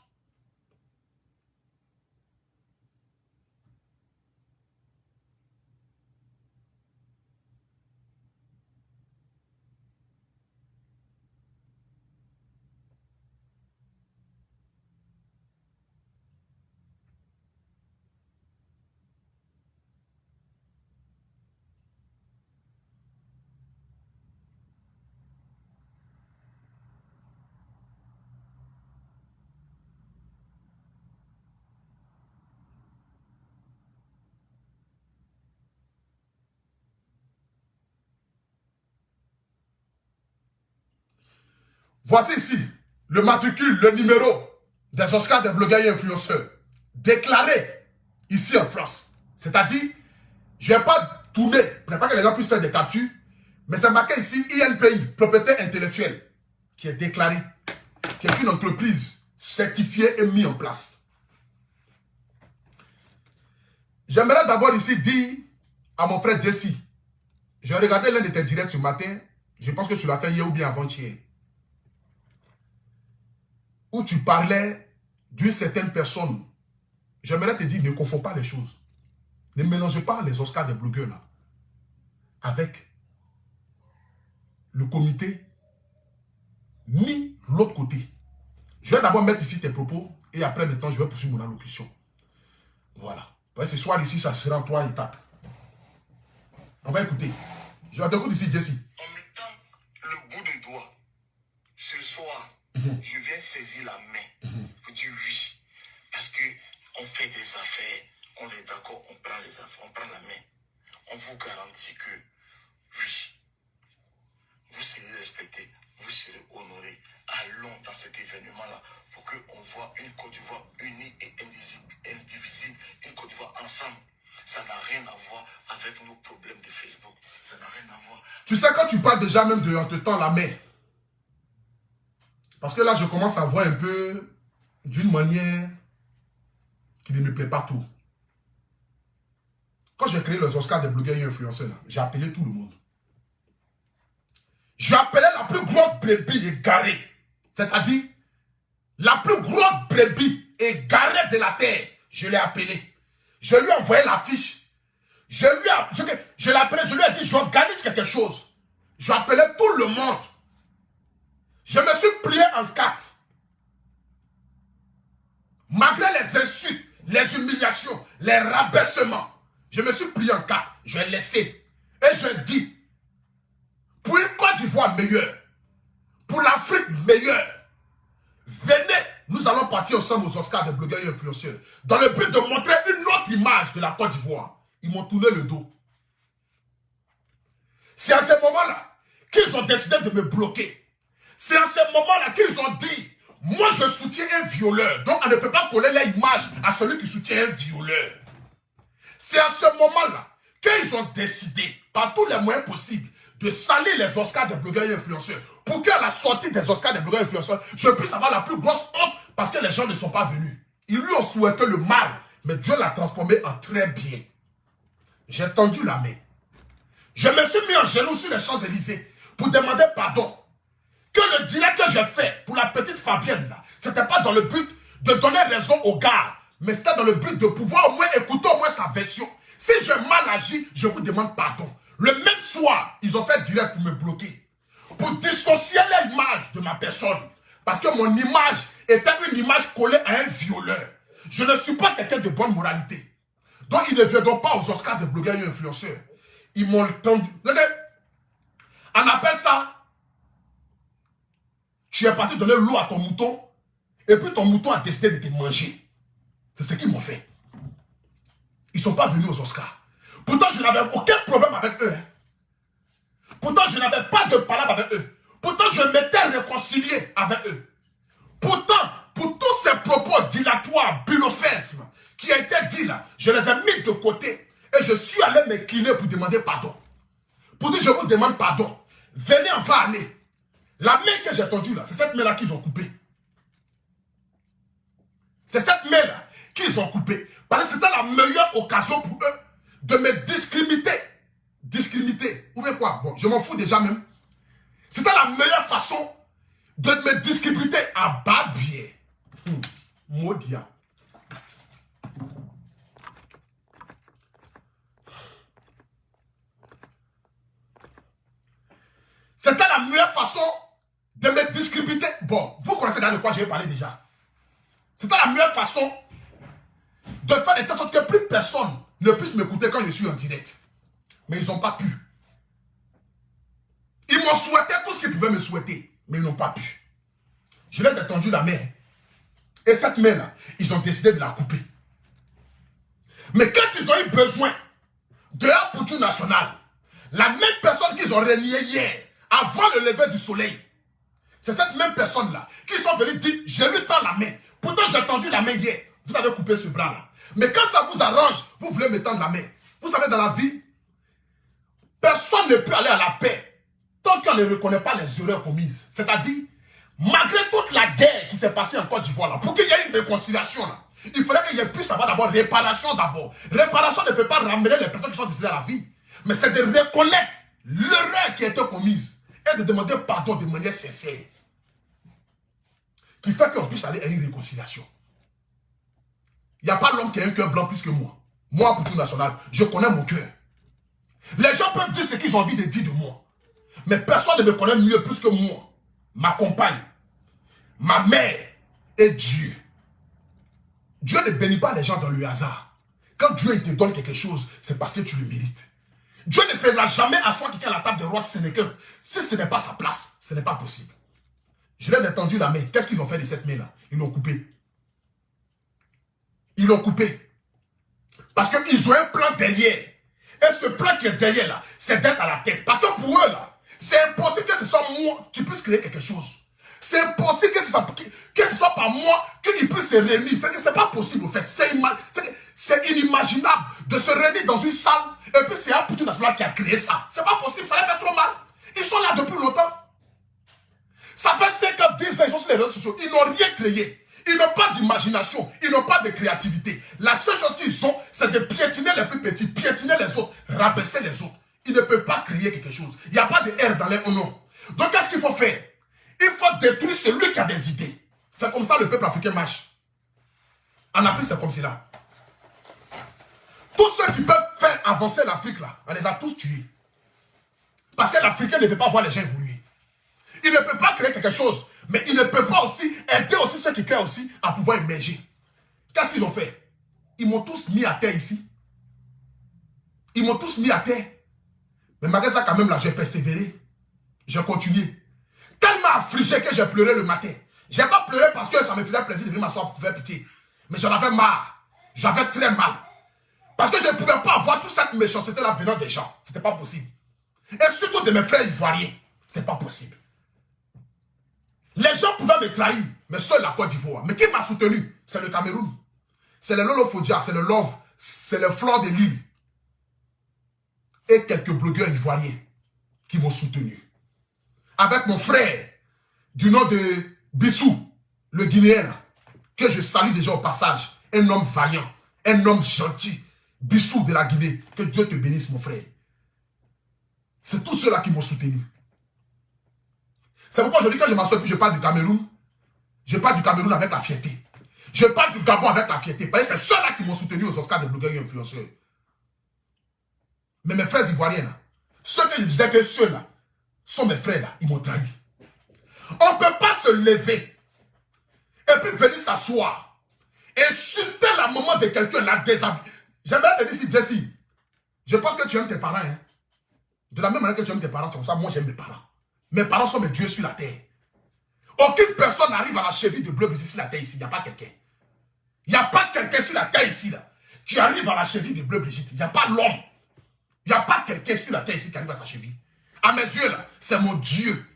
Voici ici le matricule, le numéro des Oscars des blogueurs et influenceurs déclarés ici en France. C'est-à-dire, je ne vais pas tourner, pour pas que les gens puissent faire des captures, mais c'est marqué ici INPI, propriété intellectuelle, qui est déclarée, qui est une entreprise certifiée et mise en place. J'aimerais d'abord ici dire à mon frère Jesse, j'ai regardé l'un de tes directs ce matin, je pense que tu l'as fait hier ou bien avant-hier, où tu parlais d'une certaine personne. J'aimerais te dire, ne confonds pas les choses. Ne mélangez pas les Oscars des blogueurs là avec le comité ni l'autre côté. Je vais d'abord mettre ici tes propos et après maintenant je vais poursuivre mon allocution. Voilà. Ce soir ici, ça sera en 3 étapes. On va écouter. Je t'écoute ici, Jesse. En mettant le bout de doigt, ce soir, je viens saisir la main pour dire oui. Parce qu'on fait des affaires, on est d'accord, on prend les affaires, on prend la main. On vous garantit que oui. Vous dans cet événement-là pour qu'on voit une Côte d'Ivoire unie et indivisible, une Côte d'Ivoire ensemble. Ça n'a rien à voir avec nos problèmes de Facebook. Ça n'a rien à voir. Tu sais, quand tu parles déjà même de on te tend la main, parce que là, je commence à voir un peu d'une manière qui ne me plaît pas trop. Quand j'ai créé les Oscars des blogueurs et influenceurs, j'ai appelé tout le monde. J'ai appelé la plus grosse brebis égarée. C'est-à-dire, la plus grosse brebis égarée de la terre. Je l'ai appelé. Je lui ai envoyé l'affiche. Je l'ai appelé, je lui ai dit, j'organise quelque chose. J'ai appelé tout le monde. Je me suis plié en 4. Malgré les insultes, les humiliations, les rabaissements, je me suis plié en 4. Je l'ai laissé. Et je dis, pour une Côte d'Ivoire meilleure, pour l'Afrique meilleure, venez, nous allons partir ensemble aux Oscars des blogueurs et influenceurs, dans le but de montrer une autre image de la Côte d'Ivoire. Ils m'ont tourné le dos. C'est à ce moment-là qu'ils ont décidé de me bloquer. C'est à ce moment-là qu'ils ont dit, moi je soutiens un violeur, donc on ne peut pas coller l'image à celui qui soutient un violeur. C'est à ce moment-là qu'ils ont décidé, par tous les moyens possibles, de salir les Oscars des blogueurs et influenceurs, pour qu'à la sortie des Oscars des blogueurs et influenceurs, je puisse avoir la plus grosse honte, parce que les gens ne sont pas venus. Ils lui ont souhaité le mal, mais Dieu l'a transformé en très bien. J'ai tendu la main. Je me suis mis en genoux sur les Champs-Élysées pour demander pardon. Que le direct que j'ai fait pour la petite Fabienne, là, c'était pas dans le but de donner raison au gars, mais c'était dans le but de pouvoir au moins écouter au moins sa version. Si j'ai mal agi, je vous demande pardon. Le même soir, ils ont fait direct pour me bloquer. Pour dissocier l'image de ma personne. Parce que mon image était une image collée à un violeur. Je ne suis pas quelqu'un de bonne moralité. Donc ils ne viendront pas aux Oscars des blogueurs et influenceurs. Ils m'ont tendu. On appelle ça, tu es parti donner l'eau à ton mouton, et puis ton mouton a décidé de te manger. C'est ce qu'ils m'ont fait. Ils ne sont pas venus aux Oscars. Pourtant, je n'avais aucun problème avec eux. Pourtant, je n'avais pas de palabre avec eux. Pourtant, je m'étais réconcilié avec eux. Pourtant, pour tous ces propos dilatoires, bulofesmes, qui a été dit là, je les ai mis de côté et je suis allé m'incliner pour demander pardon. Pour dire, je vous demande pardon. Venez, on va aller. La main que j'ai tendue là, c'est cette main là qu'ils ont coupée. C'est cette main là qu'ils ont coupée. Parce que c'était la meilleure occasion pour eux de me discriminer. Discriminer. Ou bien quoi? Bon, je m'en fous déjà même. C'était la meilleure façon de me discriminer à bas biais. Maudia. C'était la meilleure façon de me discriminer. Bon, vous connaissez de quoi j'ai parlé déjà. C'était la meilleure façon de faire de telle sorte que plus personne ne puisse m'écouter quand je suis en direct. Mais ils n'ont pas pu. Ils m'ont souhaité tout ce qu'ils pouvaient me souhaiter, mais ils n'ont pas pu. Je les ai tendu la main. Et cette main-là, ils ont décidé de la couper. Mais quand ils ont eu besoin de un poutou national, la même personne qu'ils ont renié hier, avant le lever du soleil, c'est cette même personne-là qui sont venus dire, je lui tends la main. Pourtant, j'ai tendu la main hier. Vous avez coupé ce bras-là. Mais quand ça vous arrange, vous voulez me tendre la main. Vous savez, dans la vie, personne ne peut aller à la paix tant qu'on ne reconnaît pas les erreurs commises. C'est-à-dire, malgré toute la guerre qui s'est passée en Côte d'Ivoire, là, pour qu'il y ait une réconciliation, là, il faudrait qu'il y ait puisse avoir d'abord réparation d'abord. Réparation ne peut pas ramener les personnes qui sont décédées à la vie. Mais c'est de reconnaître l'erreur qui a été commise et de demander pardon de manière sincère. Qui fait qu'on puisse aller à une réconciliation. Il n'y a pas l'homme qui a un cœur blanc plus que moi. Moi, pour tout national, je connais mon cœur. Les gens peuvent dire ce qu'ils ont envie de dire de moi. Mais personne ne me connaît mieux plus que moi. Ma compagne, ma mère et Dieu. Dieu ne bénit pas les gens dans le hasard. Quand Dieu te donne quelque chose, c'est parce que tu le mérites. Dieu ne fera jamais asseoir quelqu'un à la table de roi si ce n'est pas sa place. Ce n'est pas possible. Je les ai tendu la main. Qu'est-ce qu'ils ont fait de cette main-là? Ils l'ont coupée. Ils l'ont coupée. Parce qu'ils ont un plan derrière. Et ce plan qui est derrière là, c'est d'être à la tête. Parce que pour eux là, c'est impossible que ce soit moi qui puisse créer quelque chose. C'est impossible que ce soit par moi qu'ils puissent se réunir. C'est pas possible, au fait. C'est inimaginable de se réunir dans une salle et puis c'est Aputu National qui a créé ça. C'est pas possible, ça les fait trop mal. Ils sont là depuis longtemps. Ça fait 5 ans, 10 ans, ils sont sur les réseaux sociaux. Ils n'ont rien créé. Ils n'ont pas d'imagination. Ils n'ont pas de créativité. La seule chose qu'ils ont, c'est de piétiner les plus petits, piétiner les autres, rabaisser les autres. Ils ne peuvent pas créer quelque chose. Il n'y a pas de R dans les nom. Donc, qu'est-ce qu'il faut faire? Il faut détruire celui qui a des idées. C'est comme ça le peuple africain marche. En Afrique, c'est comme cela. Tous ceux qui peuvent faire avancer l'Afrique, là, on les a tous tués. Parce que l'Africain ne veut pas voir les gens évoluer. Il ne peut pas créer quelque chose, mais il ne peut pas aussi aider aussi ceux qui créent aussi à pouvoir émerger. Qu'est-ce qu'ils ont fait? Ils m'ont tous mis à terre ici. Ils m'ont tous mis à terre. Mais malgré ça, quand même, là, j'ai persévéré. J'ai continué. Tellement affligé que j'ai pleuré le matin. Je n'ai pas pleuré parce que ça me faisait plaisir de venir m'asseoir pour faire pitié. Mais j'en avais marre. J'avais très mal. Parce que je ne pouvais pas avoir toute cette méchanceté-là venant des gens. Ce n'était pas possible. Et surtout de mes frères ivoiriens. Ce n'est pas possible. Les gens pouvaient me trahir, mais seul la Côte d'Ivoire. Mais qui m'a soutenu? C'est le Cameroun. C'est le Lolo Fodja, c'est le Love, c'est le Flore de l'île. Et quelques blogueurs ivoiriens qui m'ont soutenu. Avec mon frère, du nom de Bissou, le Guinéen, que je salue déjà au passage. Un homme vaillant, un homme gentil. Bissou de la Guinée. Que Dieu te bénisse, mon frère. C'est tous ceux-là qui m'ont soutenu. C'est pourquoi je dis quand je m'assois et puis je parle du Cameroun, je parle du Cameroun avec la fierté. Je parle du Gabon avec la fierté. Parce que c'est ceux-là qui m'ont soutenu aux Oscars des blogueurs et influenceurs. Mais mes frères ivoiriens, là, ceux que je disais que ceux-là sont mes frères, là, ils m'ont trahi. On ne peut pas se lever et puis venir s'asseoir et insulter la maman de quelqu'un, la déshabiller. J'aimerais te dire si Jesse, je pense que tu aimes tes parents. Hein? De la même manière que tu aimes tes parents, c'est comme ça, moi j'aime mes parents. Mes parents sont mes dieux sur la terre. Aucune personne n'arrive à la cheville de Bleu Brigitte sur la terre ici. Il n'y a pas quelqu'un. Il n'y a pas quelqu'un sur la terre ici là, qui arrive à la cheville de Bleu Brigitte. Il n'y a pas l'homme. Il n'y a pas quelqu'un sur la terre ici qui arrive à sa cheville. À mes yeux là, c'est mon Dieu.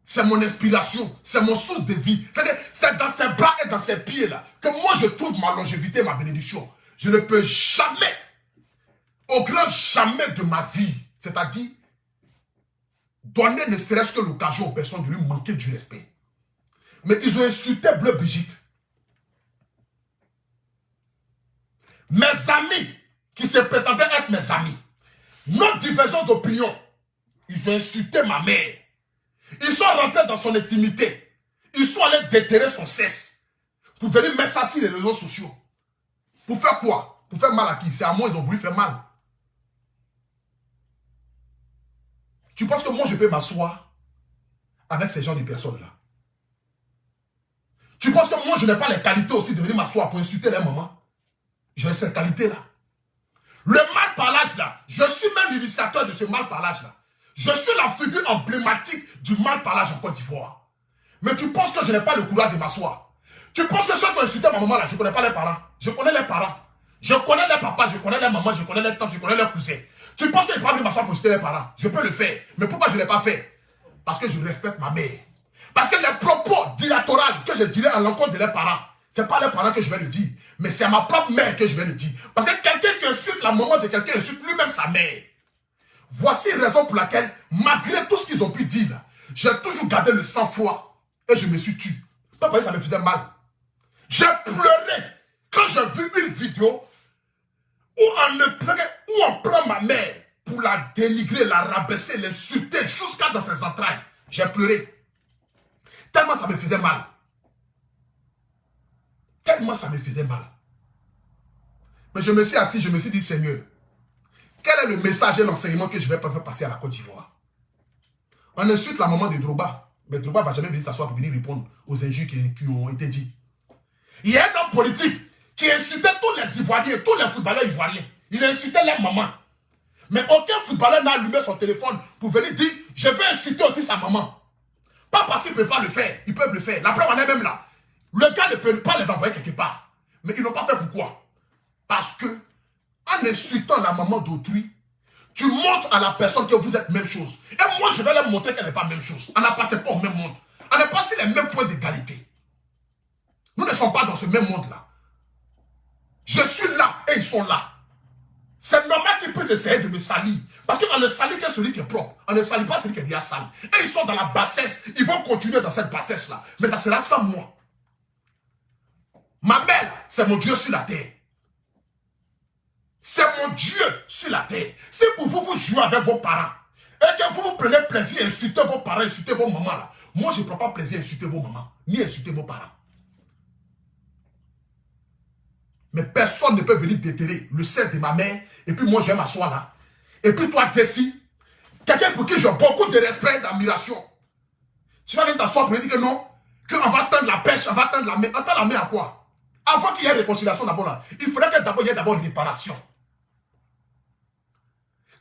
C'est mon inspiration. C'est mon source de vie. C'est dans ses bras et dans ses pieds là que moi je trouve ma longévité, ma bénédiction. Je ne peux jamais, au grand jamais de ma vie, c'est-à-dire donner ne serait-ce que l'occasion aux personnes de lui manquer du respect. Mais ils ont insulté Bleu Brigitte. Mes amis, qui se prétendaient être mes amis, notre divergence d'opinion, ils ont insulté ma mère. Ils sont rentrés dans son intimité. Ils sont allés déterrer son cesse. Pour venir mettre ça sur les réseaux sociaux. Pour faire quoi? Pour faire mal à qui? C'est à moi, ils ont voulu faire mal. Tu penses que moi, je peux m'asseoir avec ces gens de personnes-là? Tu penses que moi, je n'ai pas les qualités aussi de venir m'asseoir pour insulter les mamans? J'ai ces qualités-là. Le mal-parlage, là, je suis même l'initiateur de ce mal-parlage-là. Je suis la figure emblématique du mal-parlage en Côte d'Ivoire. Mais tu penses que je n'ai pas le courage de m'asseoir? Tu penses que ceux qui ont insulté ma maman, là, je ne connais pas les parents? Je connais les parents. Je connais les papas, je connais les mamans, je connais les tantes, je connais les cousins. Tu penses que je ne peux pas venir m'asseoir pour insulter les parents? Je peux le faire. Mais pourquoi je ne l'ai pas fait? Parce que je respecte ma mère. Parce que les propos dilatoraux que je dirais à l'encontre de leurs parents, ce n'est pas les parents que je vais le dire, mais c'est à ma propre mère que je vais le dire. Parce que quelqu'un qui insulte la maman de quelqu'un insulte lui-même sa mère. Voici la raison pour laquelle, malgré tout ce qu'ils ont pu dire, j'ai toujours gardé le sang-froid et je me suis tué. Pas parce que ça me faisait mal. J'ai pleuré quand j'ai vu une vidéo où on prend ma mère pour la dénigrer, la rabaisser, l'insulter jusqu'à dans ses entrailles. J'ai pleuré. Tellement ça me faisait mal. Tellement ça me faisait mal. Mais je me suis assis, je me suis dit, Seigneur, quel est le message et l'enseignement que je vais faire passer à la Côte d'Ivoire? On insulte la maman de Drogba, mais Drogba ne va jamais venir s'asseoir pour venir répondre aux injures qui ont été dites. Il y a un homme politique qui insultait tous les Ivoiriens, tous les footballeurs ivoiriens. Il insultait les mamans. Mais aucun footballeur n'a allumé son téléphone pour venir dire, je vais insulter aussi sa maman. Pas parce qu'ils ne peuvent pas le faire, ils peuvent le faire. La preuve en est même là. Le gars ne peut pas les envoyer quelque part. Mais ils n'ont pas fait pourquoi? Parce que, en insultant la maman d'autrui, tu montres à la personne que vous êtes même chose. Et moi, je vais leur montrer qu'elle n'est pas même chose. On n'appartient pas au même monde. On n'est n'est pas sur les mêmes points d'égalité. Nous ne sommes pas dans ce même monde-là. Je suis là et ils sont là. C'est normal qu'ils puissent essayer de me salir. Parce qu'on ne salit que celui qui est propre. On ne salit pas celui qui est déjà sale. Et ils sont dans la bassesse. Ils vont continuer dans cette bassesse-là. Mais ça sera sans moi. Ma mère, c'est mon Dieu sur la terre. C'est mon Dieu sur la terre. Si pour vous, vous jouez avec vos parents, et que vous prenez plaisir à insulter vos parents, insulter vos mamans, là, moi, je ne prends pas plaisir à insulter vos mamans, ni à insulter vos parents. Mais personne ne peut venir déterrer le sel de ma mère, et puis moi, je vais m'asseoir là. Et puis toi, Jessie, quelqu'un pour qui j'ai beaucoup de respect et d'admiration, tu vas venir t'asseoir pour lui dire que non, qu'on va tendre la pêche, on va tendre la main. Attends la main à quoi? Avant qu'il y ait réconciliation d'abord là, il faudrait que d'abord il y ait d'abord réparation.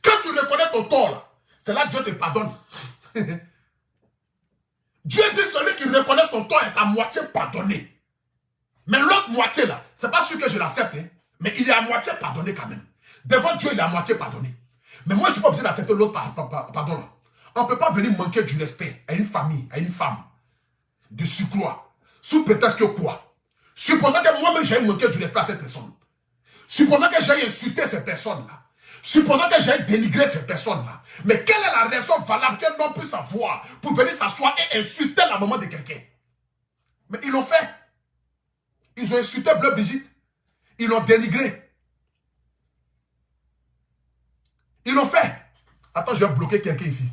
Quand tu reconnais ton tort là, c'est là que Dieu te pardonne. Dieu dit celui qui reconnaît son tort est à moitié pardonné. Mais l'autre moitié là, c'est pas sûr que je l'accepte, hein, mais il est à moitié pardonné quand même. Devant Dieu, il est à moitié pardonné. Mais moi, je ne suis pas obligé d'accepter l'autre pardon là. On ne peut pas venir manquer du respect à une famille, à une femme, de surcroît, sous prétexte que quoi? Supposons que moi-même j'ai manqué du respect à cette personne. Supposons que j'ai insulté ces personnes-là. Supposons que j'ai dénigré ces personnes-là. Mais quelle est la raison valable qu'un homme puisse avoir pour venir s'asseoir et insulter la maman de quelqu'un? Mais ils l'ont fait. Ils ont insulté Bleu Brigitte. Ils l'ont dénigré. Ils l'ont fait. Attends, je vais bloquer quelqu'un ici.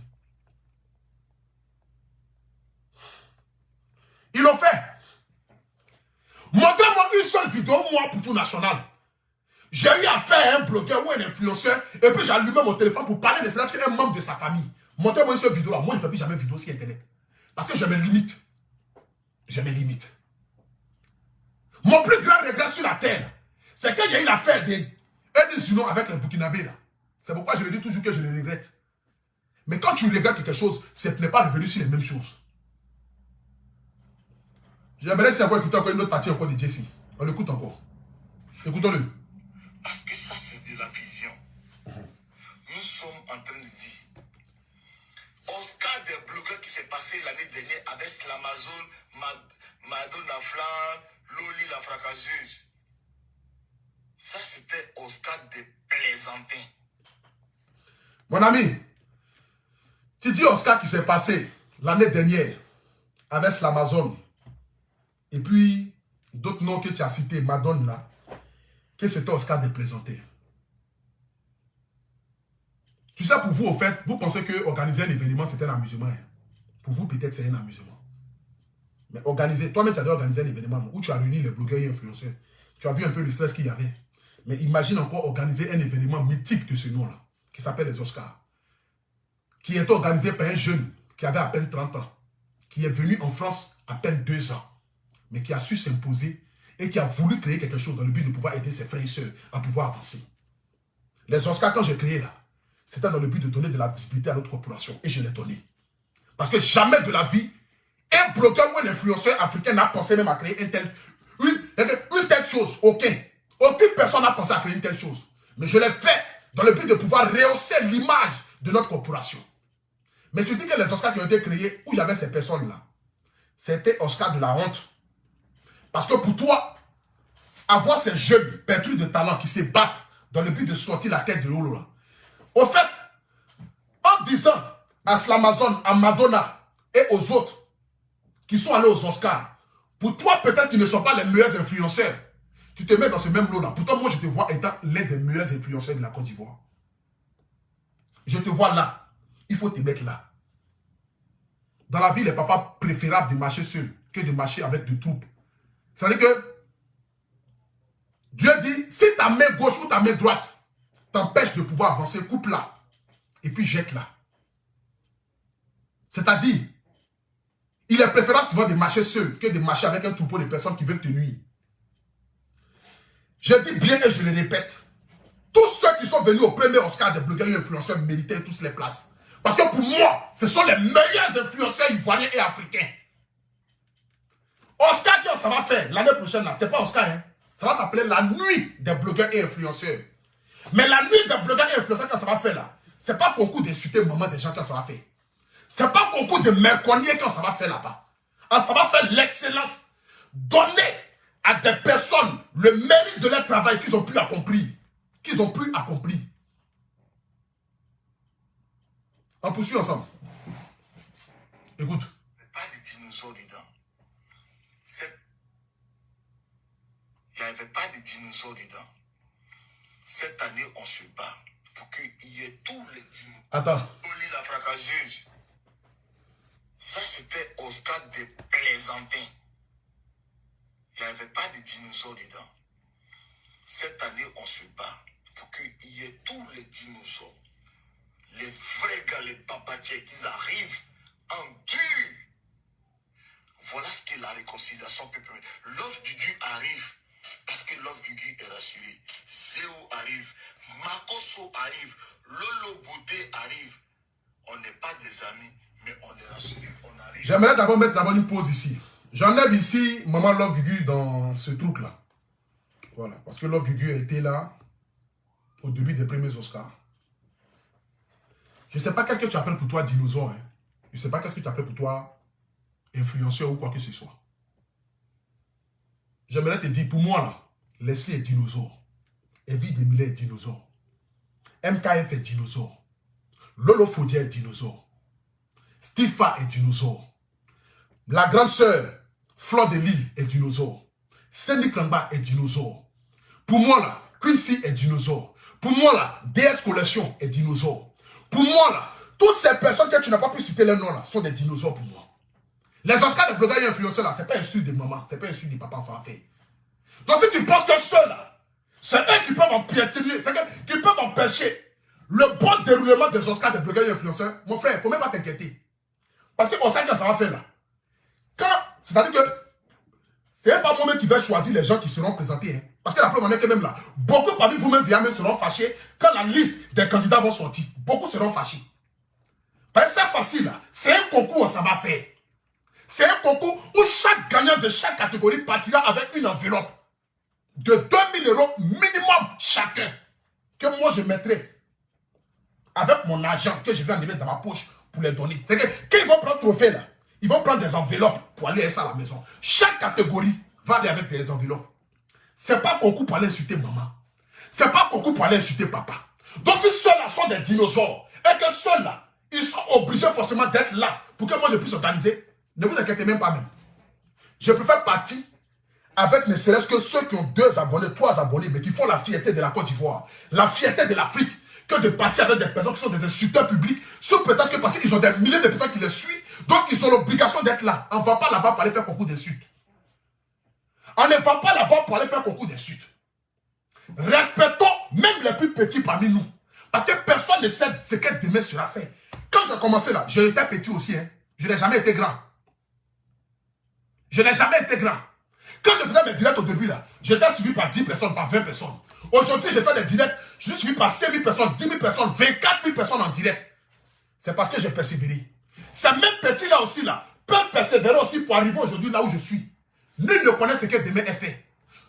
Ils l'ont fait. Montrez-moi une seule vidéo, moi, pour tout national. J'ai eu affaire à un blogueur ou un influenceur, et puis j'ai allumé mon téléphone pour parler de cela sur un membre de sa famille. Montrez-moi une seule vidéo là. Moi, je ne fais plus jamais de vidéo sur Internet. Parce que je me limite. Je me limite. Mon plus grand regret sur la terre, c'est qu'il y a eu l'affaire d'un avec les Burkinabés là. C'est pourquoi je le dis toujours que je le regrette. Mais quand tu regrettes quelque chose, ce n'est pas revenu sur les mêmes choses. J'aimerais si encore écouter encore une autre partie encore de Jessie. On l'écoute encore. Écoutons-le. Parce que ça, c'est de la vision. Nous sommes en train de dire, Oscar des blogueurs qui s'est passé l'année dernière avec Slamazone, Madonna Flan, Loli la fracasseuse. Ça, c'était Oscar des plaisantins. Mon ami, tu dis Oscar qui s'est passé l'année dernière avec l'Amazon et puis d'autres noms que tu as cités, Madonna, que c'était Oscar de plaisanter. Tu sais, pour vous, au fait, vous pensez que organiser un événement, c'était un amusement. Hein? Pour vous, peut-être, c'est un amusement. Mais organiser, toi-même, tu as dû organiser un événement où tu as réuni les blogueurs et influenceurs. Tu as vu un peu le stress qu'il y avait. Mais imagine encore organiser un événement mythique de ce nom-là, qui s'appelle les Oscars, qui est organisé par un jeune qui avait à peine 30 ans, qui est venu en France à peine 2 ans, mais qui a su s'imposer et qui a voulu créer quelque chose dans le but de pouvoir aider ses frères et sœurs à pouvoir avancer. Les Oscars, quand j'ai créé là, c'était dans le but de donner de la visibilité à notre corporation. Et je l'ai donné. Parce que jamais de la vie, un blogueur ou un influenceur africain n'a pensé même à créer une telle chose. Aucune personne n'a pensé à créer une telle chose. Mais je l'ai fait dans le but de pouvoir rehausser l'image de notre corporation. Mais tu dis que les Oscars qui ont été créés, où il y avait ces personnes-là, c'était Oscar de la honte. Parce que pour toi, avoir ces jeunes pétris de talent qui se battent dans le but de sortir la tête de l'eau, là. Au fait, en disant à Slamazone, à Madonna et aux autres qui sont allés aux Oscars, pour toi, peut-être qu'ils ne sont pas les meilleurs influenceurs. Tu te mets dans ce même lot-là. Pourtant, moi, je te vois étant l'un des meilleurs influenceurs de la Côte d'Ivoire. Je te vois là. Il faut te mettre là. Dans la vie, il est parfois préférable de marcher seul que de marcher avec des troupes. C'est-à-dire que Dieu dit, si ta main gauche ou ta main droite t'empêche de pouvoir avancer, coupe-la. Et puis jette-la. C'est-à-dire, il est préférable souvent de marcher seul que de marcher avec un troupeau de personnes qui veulent te nuire. Je dis bien et je le répète. Tous ceux qui sont venus au premier Oscar des blogueurs et influenceurs méritaient tous les places. Parce que pour moi, ce sont les meilleurs influenceurs ivoiriens et africains. Oscar, quand ça va faire l'année prochaine, ce n'est pas Oscar. Hein. Ça va s'appeler la nuit des blogueurs et influenceurs. Mais la nuit des blogueurs et influenceurs, quand ça va faire là, ce n'est pas concours d'insulter maman des gens quand ça va faire. Ce n'est pas concours de merconnier quand ça va faire là-bas. Ah, ça va faire l'excellence. Donner à des personnes le mérite de leur travail qu'ils ont pu accomplir. Qu'ils ont pu accomplir. On poursuit ensemble. Écoute. Pas de dinosaures dedans. Il n'y avait pas de dinosaures dedans. Cette année, on se bat pour qu'il y ait tous les dinosaures. Attends. Oli la fracasseuse. Ça, c'était au stade de plaisantin. Il n'y avait pas de dinosaures dedans. Cette année, on se bat pour qu'il y ait tous les dinosaures. Les vrais gars, les papatiers, qu'ils arrivent en dur. Voilà ce que la réconciliation peut permettre. L'offre du Dieu arrive parce que l'offre du Dieu est rassurée. Zéo arrive, Makoso arrive, Lolo Bouté arrive. On n'est pas des amis, mais on est rassurés. On arrive. J'aimerais d'abord mettre d'abord une pause ici. J'enlève ici Maman Love Gugu dans ce truc-là. Voilà, parce que Love Gugu a été là au début des premiers Oscars. Je ne sais pas qu'est-ce que tu appelles pour toi dinosaure. Hein. Je ne sais pas qu'est-ce que tu appelles pour toi influenceur ou quoi que ce soit. J'aimerais te dire, pour moi, là, Leslie est dinosaure. Evie Demile est dinosaure. MKF est dinosaure. Lolo Fodia est dinosaure. Stifa est dinosaure. La grande sœur, Fleur de Lille est dinosaure. Sandy Kamba est dinosaure. Pour moi, là, Quincy est dinosaure. Pour moi, là, DS Collection est dinosaure. Pour moi, là, toutes ces personnes que tu n'as pas pu citer leur nom, là, sont des dinosaures pour moi. Les Oscars de blogueurs et influenceurs, là, c'est pas un sud de maman, c'est pas un sud de papa, ça va faire. Donc si tu penses que ceux-là, c'est eux qui peuvent empiétiner, c'est eux qui peuvent empêcher le bon déroulement des Oscars de blogueurs et influenceurs, mon frère, il ne faut même pas t'inquiéter. Parce que on sait que ça va faire là. C'est-à-dire que c'est pas moi-même qui vais choisir les gens qui seront présentés. Hein. Parce que la preuve en est que même là, beaucoup parmi vous-même seront fâchés quand la liste des candidats vont sortir. Beaucoup seront fâchés. Parce que cette fois-ci là, c'est un concours, ça va faire. C'est un concours où chaque gagnant de chaque catégorie partira avec une enveloppe de 2000 € minimum chacun. Que moi je mettrai avec mon argent que je vais enlever dans ma poche pour les donner. C'est que quand ils vont prendre le trophée là, ils vont prendre des enveloppes pour aller ça à la maison. Chaque catégorie va aller avec des enveloppes. C'est pas un concours pour aller insulter maman. C'est pas un concours pour aller insulter papa. Donc si ceux-là sont des dinosaures et que ceux-là, ils sont obligés forcément d'être là pour que moi je puisse organiser, ne vous inquiétez même pas même. Je préfère partir avec ne serait-ce que ceux qui ont 2 abonnés, 3 abonnés, mais qui font la fierté de la Côte d'Ivoire, la fierté de l'Afrique, que de partir avec des personnes qui sont des insulteurs publics, sauf peut-être que parce qu'ils ont des milliers de personnes qui les suivent, donc ils ont l'obligation d'être là. On ne va pas là-bas pour aller faire concours d'insultes. On ne va pas là-bas pour aller faire concours d'insultes. Respectons même les plus petits parmi nous. Parce que personne ne sait ce que demain sera fait. Quand j'ai commencé là, j'étais petit aussi. Hein. Je n'ai jamais été grand. Je n'ai jamais été grand. Quand je faisais mes directs au début là, j'étais suivi par 10 personnes, par 20 personnes. Aujourd'hui, je fais des directs, je suis suivi par 5 000 personnes, 10 000 personnes, 24 000 personnes en direct. C'est parce que j'ai persévéré. Ces mêmes petits là aussi là, peuvent persévérer aussi pour arriver aujourd'hui là où je suis. Nul ne connaît ce que demain est fait.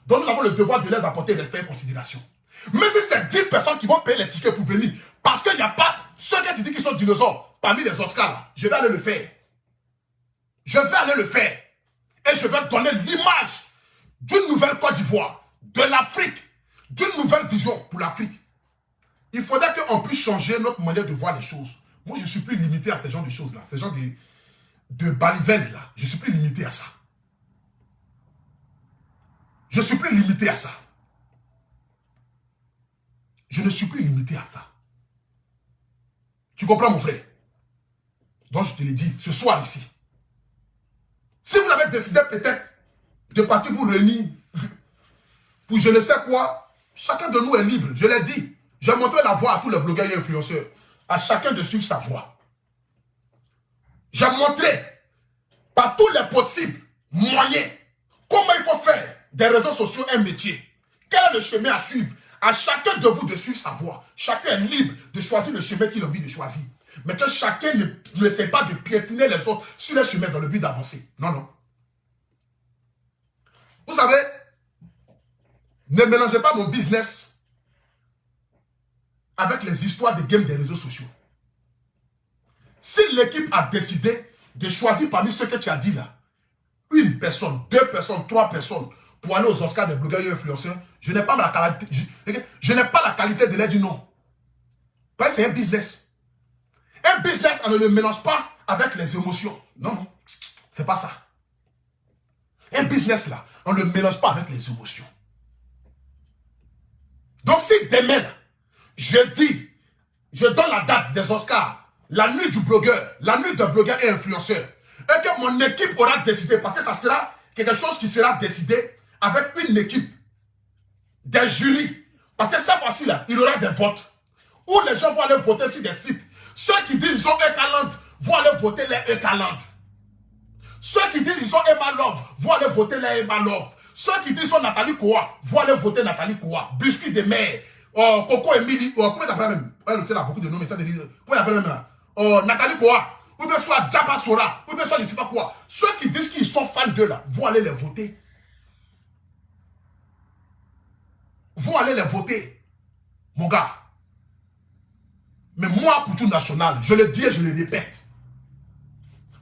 Donc nous avons le devoir de les apporter respect et considération. Mais si c'est 10 personnes qui vont payer les tickets pour venir, parce qu'il n'y a pas ceux qui disent qu'ils sont dinosaures parmi les Oscars là, je vais aller le faire. Je vais aller le faire. Et je vais donner l'image d'une nouvelle Côte d'Ivoire, de l'Afrique, d'une nouvelle vision pour l'Afrique. Il faudrait qu'on puisse changer notre manière de voir les choses. Moi, je ne suis plus limité à ces genres de choses-là, ces genres de balivernes là. Je ne suis plus limité à ça. Je ne suis plus limité à ça. Je ne suis plus limité à ça. Tu comprends, mon frère? Donc, je te l'ai dit, ce soir ici. Si vous avez décidé peut-être de partir vous réunir pour je ne sais quoi, chacun de nous est libre. Je l'ai dit. J'ai montré la voie à tous les blogueurs et influenceurs. À chacun de suivre sa voie. J'ai montré par tous les possibles moyens comment il faut faire des réseaux sociaux un métier. Quel est le chemin à suivre? À chacun de vous de suivre sa voie. Chacun est libre de choisir le chemin qu'il a envie de choisir. Mais que chacun ne sait pas de piétiner les autres sur le chemin dans le but d'avancer. Non, non. Vous savez, ne mélangez pas mon business avec les histoires de game des réseaux sociaux. Si l'équipe a décidé de choisir parmi ceux que tu as dit là, une personne, 2 personnes, 3 personnes pour aller aux Oscars des blogueurs et influenceurs, je n'ai pas la qualité, je n'ai pas la qualité de leur dire non. Parce que c'est un business. Un business, on ne le mélange pas avec les émotions. Non, non, c'est pas ça. Un business là, on ne le mélange pas avec les émotions. Donc si demain, je dis, je donne la date des Oscars, la nuit du blogueur, la nuit d'un blogueur et influenceur, et que mon équipe aura décidé, parce que ça sera quelque chose qui sera décidé avec une équipe, des jurys, parce que cette fois-ci là, il y aura des votes, où les gens vont aller voter sur des sites. Ceux qui disent qu'ils ont Ekaland vont aller voter les Ekaland. Ceux qui disent qu'ils ont Emma Love vont aller voter les Emma Love. Ceux qui disent qu'ils sont Nathalie Koua vont aller voter Nathalie Koua. Biscuit de mer, Coco Emily, comment tu appelles même? Elle a beaucoup de noms, mais ça dit, comment tu appelles même là? Nathalie Koua, ou bien soit Djaba Sora, ou bien soit je ne sais pas quoi. Ceux qui disent qu'ils sont fans d'eux là vont aller les voter. Vont aller les voter, mon gars. Mais moi, pour tout national, je le dis et je le répète.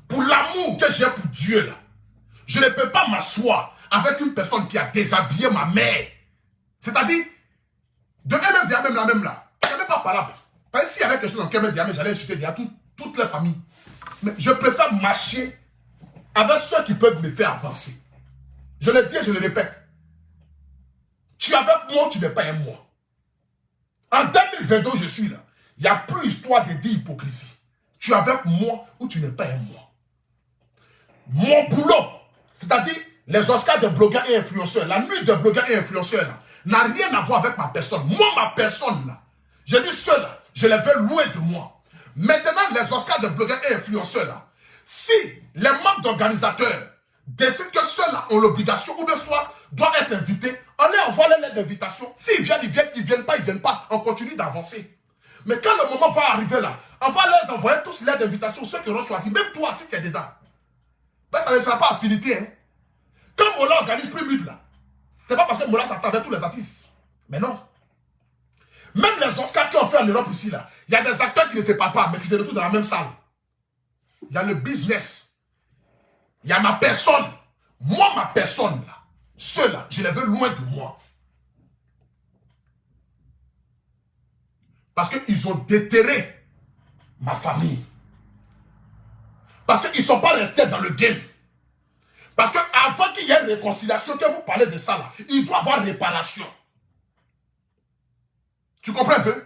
Pour l'amour que j'ai pour Dieu, là, je ne peux pas m'asseoir avec une personne qui a déshabillé ma mère. C'est-à-dire, de même la même là. Il n'y a même pas parlable. Parce que s'il y avait quelque chose dans Kemen Diamé, j'allais insulter toute la famille. Mais je préfère marcher avec ceux qui peuvent me faire avancer. Je le dis et je le répète. Tu es avec moi, tu n'es pas un moi. En 2022, je suis là. Il n'y a plus histoire de dire hypocrisie. Tu es avec moi ou tu n'es pas un moi. Mon boulot, c'est-à-dire les Oscars de blogueurs et influenceurs, la nuit de blogueurs et influenceurs, n'a rien à voir avec ma personne. Moi, ma personne, là, je dis ceux-là, je les veux loin de moi. Maintenant, les Oscars de blogueurs et influenceurs, là, si les membres d'organisateurs décident que ceux-là ont l'obligation, ou bien soit doivent être invités, on les envoie les lettres d'invitation. S'ils viennent, ils viennent, ils ne viennent pas, on continue d'avancer. Mais quand le moment va arriver là, on va leur envoyer tous les lettres d'invitation, ceux qui auront choisi, même toi, si tu es dedans. Ben, ça ne sera pas affinité. Hein. Quand Mola organise plus vite là, c'est pas parce que Mola s'attendait à tous les artistes. Mais non. Même les Oscars qui ont fait en Europe ici là, il y a des acteurs qui ne se parlent pas, mais qui se retrouvent dans la même salle. Il y a le business. Il y a ma personne. Moi, ma personne là, ceux-là, je les veux loin de moi. Parce qu'ils ont déterré ma famille. Parce qu'ils ne sont pas restés dans le game. Parce qu'avant qu'il y ait une réconciliation, que vous parlez de ça là, il doit y avoir réparation. Tu comprends un peu?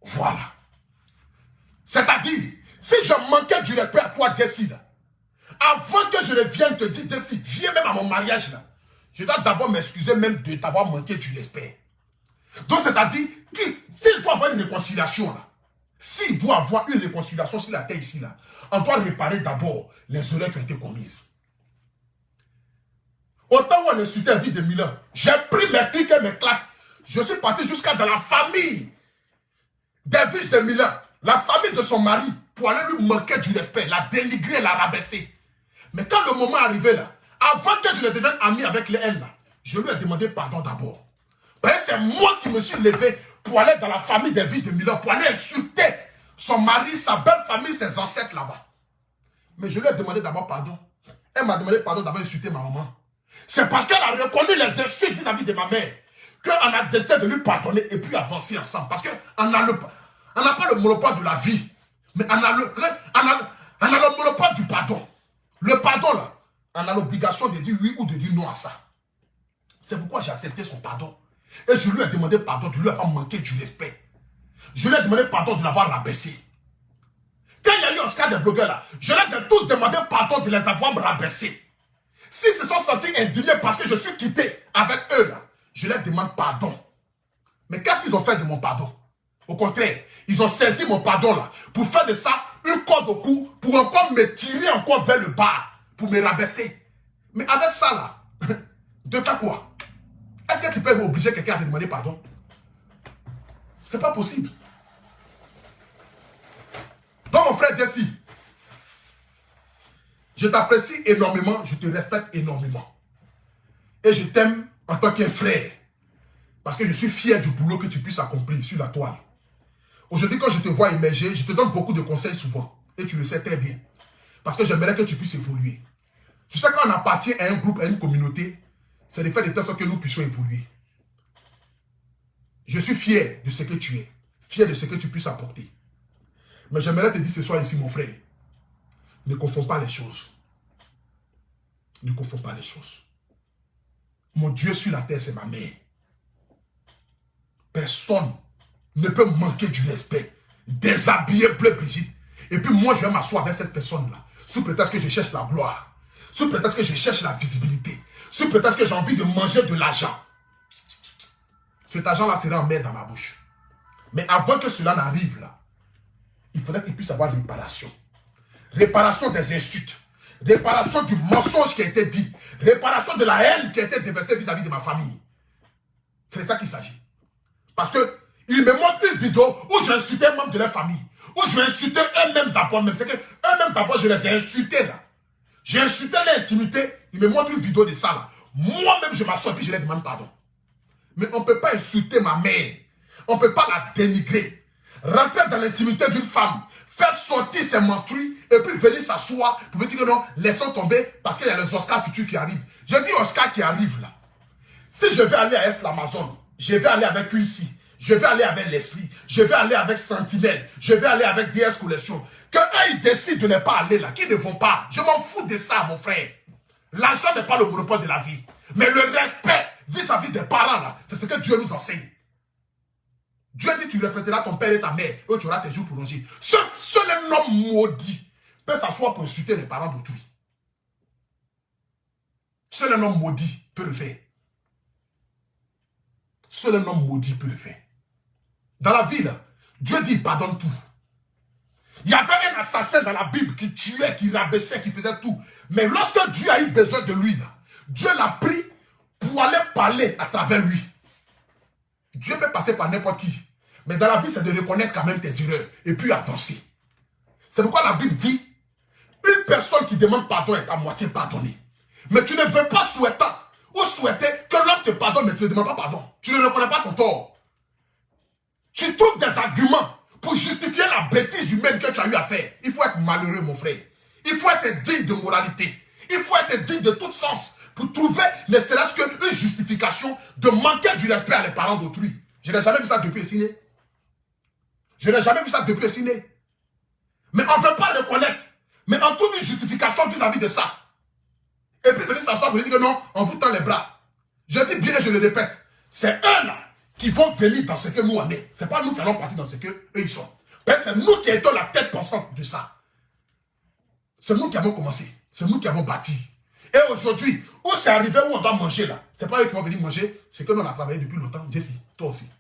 Voilà. C'est-à-dire, si je manquais du respect à toi, Jessie, là, avant que je ne vienne te dire, Jessie, viens même à mon mariage là, je dois d'abord m'excuser même de t'avoir manqué du respect. Donc, c'est-à-dire, s'il doit y avoir une réconciliation là, s'il doit y avoir une réconciliation sur la terre ici là, on doit réparer d'abord les erreurs qui ont été commises. Autant où on insultait un fils de Milan, j'ai pris mes clics et mes claques. Je suis parti jusqu'à dans la famille des fils de Milan, la famille de son mari, pour aller lui manquer du respect, la dénigrer, la rabaisser. Mais quand le moment arrivé là, avant que je ne devienne ami avec elle là, je lui ai demandé pardon d'abord. C'est moi qui me suis levé pour aller dans la famille des fils de Milan, pour aller insulter son mari, sa belle famille, ses ancêtres là-bas. Mais je lui ai demandé d'abord pardon. Elle m'a demandé pardon d'avoir insulté ma maman. C'est parce qu'elle a reconnu les insultes vis-à-vis de ma mère qu'on a décidé de lui pardonner et puis avancer ensemble. Parce qu'on n'a pas le monopole de la vie, mais on a le monopole du pardon. Le pardon là, on a l'obligation de dire oui ou de dire non à ça. C'est pourquoi j'ai accepté son pardon. Et je lui ai demandé pardon de lui avoir manqué du respect. Je lui ai demandé pardon de l'avoir rabaissé. Quand il y a eu Oscar des blogueurs là, je les ai tous demandé pardon de les avoir rabaissés. S'ils se sont sentis indignés parce que je suis quitté avec eux là, je leur demande pardon. Mais qu'est-ce qu'ils ont fait de mon pardon? Au contraire, ils ont saisi mon pardon là pour faire de ça une corde au cou, pour encore me tirer encore vers le bas, pour me rabaisser. Mais avec ça là, de faire quoi? Est-ce que tu peux obliger quelqu'un à te demander pardon? C'est pas possible. Donc mon frère Jesse, je t'apprécie énormément, je te respecte énormément. Et je t'aime en tant qu'un frère. Parce que je suis fier du boulot que tu puisses accomplir sur la toile. Aujourd'hui, quand je te vois émerger, je te donne beaucoup de conseils souvent. Et tu le sais très bien. Parce que j'aimerais que tu puisses évoluer. Tu sais, quand on appartient à un groupe, à une communauté, c'est de faire de telle sorte que nous puissions évoluer. Je suis fier de ce que tu es. Fier de ce que tu puisses apporter. Mais j'aimerais te dire ce soir ici, mon frère, ne confonds pas les choses. Ne confonds pas les choses. Mon Dieu sur la terre, c'est ma mère. Personne ne peut manquer du respect. Déshabiller Bleu Brigitte. Et puis moi, je vais m'asseoir avec cette personne-là. Sous prétexte que je cherche la gloire. Sous prétexte que je cherche la visibilité. Sous prétexte que j'ai envie de manger de l'argent. Cet argent-là sera en mer dans ma bouche. Mais avant que cela n'arrive là, il faudrait qu'il puisse avoir réparation. Réparation des insultes. Réparation du mensonge qui a été dit. Réparation de la haine qui a été déversée vis-à-vis de ma famille. C'est de ça qu'il s'agit. Parce que il me montre une vidéo où j'ai insulté un membre de leur famille. Où j'ai insulté eux-mêmes d'abord. C'est que eux-mêmes d'abord, je les ai insultés là. J'ai insulté l'intimité. Il me montre une vidéo de ça là. Moi-même, je m'assois et puis je leur demande pardon. Mais on ne peut pas insulter ma mère. On ne peut pas la dénigrer. Rentrer dans l'intimité d'une femme, faire sortir ses menstrues et puis venir s'asseoir pour dire que non, laissons tomber parce qu'il y a les Oscars futurs qui arrivent. Je dis Oscar qui arrive là. Si je vais aller à Est l'Amazon, je vais aller avec Quincy, je vais aller avec Leslie, je vais aller avec Sentinelle, je vais aller avec DS Collection. Que eux ils décident de ne pas aller là, qu'ils ne vont pas. Je m'en fous de ça, mon frère. L'argent n'est pas le monopole de la vie. Mais le respect vis-à-vis des parents là, c'est ce que Dieu nous enseigne. Dieu dit tu respecteras ton père et ta mère, et tu auras tes jours prolongés. Seul un homme maudit peut s'asseoir pour insulter les parents d'autrui. Seul un homme maudit peut le faire. Seul un homme maudit peut le faire. Dans la vie, là, Dieu dit pardonne tout. Il y avait un assassin dans la Bible qui tuait, qui rabaissait, qui faisait tout. Mais lorsque Dieu a eu besoin de lui, là, Dieu l'a pris pour aller parler à travers lui. Dieu peut passer par n'importe qui. Mais dans la vie, c'est de reconnaître quand même tes erreurs et puis avancer. C'est pourquoi la Bible dit, une personne qui demande pardon est à moitié pardonnée. Mais tu ne veux pas souhaiter que l'homme te pardonne, mais tu ne demandes pas pardon. Tu ne reconnais pas ton tort. Tu trouves des arguments pour justifier la bêtise humaine que tu as eu à faire. Il faut être malheureux, mon frère. Il faut être digne de moralité. Il faut être digne de tout sens pour trouver ne serait-ce qu'une justification de manquer du respect à les parents d'autrui. Je n'ai jamais vu ça depuis Essiné. Je n'ai jamais vu ça depuis Essiné. Mais on ne veut pas reconnaître. Mais on trouve une justification vis-à-vis de ça. Et puis venir s'asseoir pour dire que non, on vous tend les bras. Je dis bien et je le répète. C'est eux là qui vont venir dans ce que nous on est. Ce n'est pas nous qui allons partir dans ce que eux ils sont. Mais c'est nous qui étions la tête pensante de ça. C'est nous qui avons commencé. C'est nous qui avons bâti. Et aujourd'hui, où c'est arrivé, où on doit manger là, c'est pas eux qui vont venir manger, c'est que nous on a travaillé depuis longtemps. Jessie, toi aussi.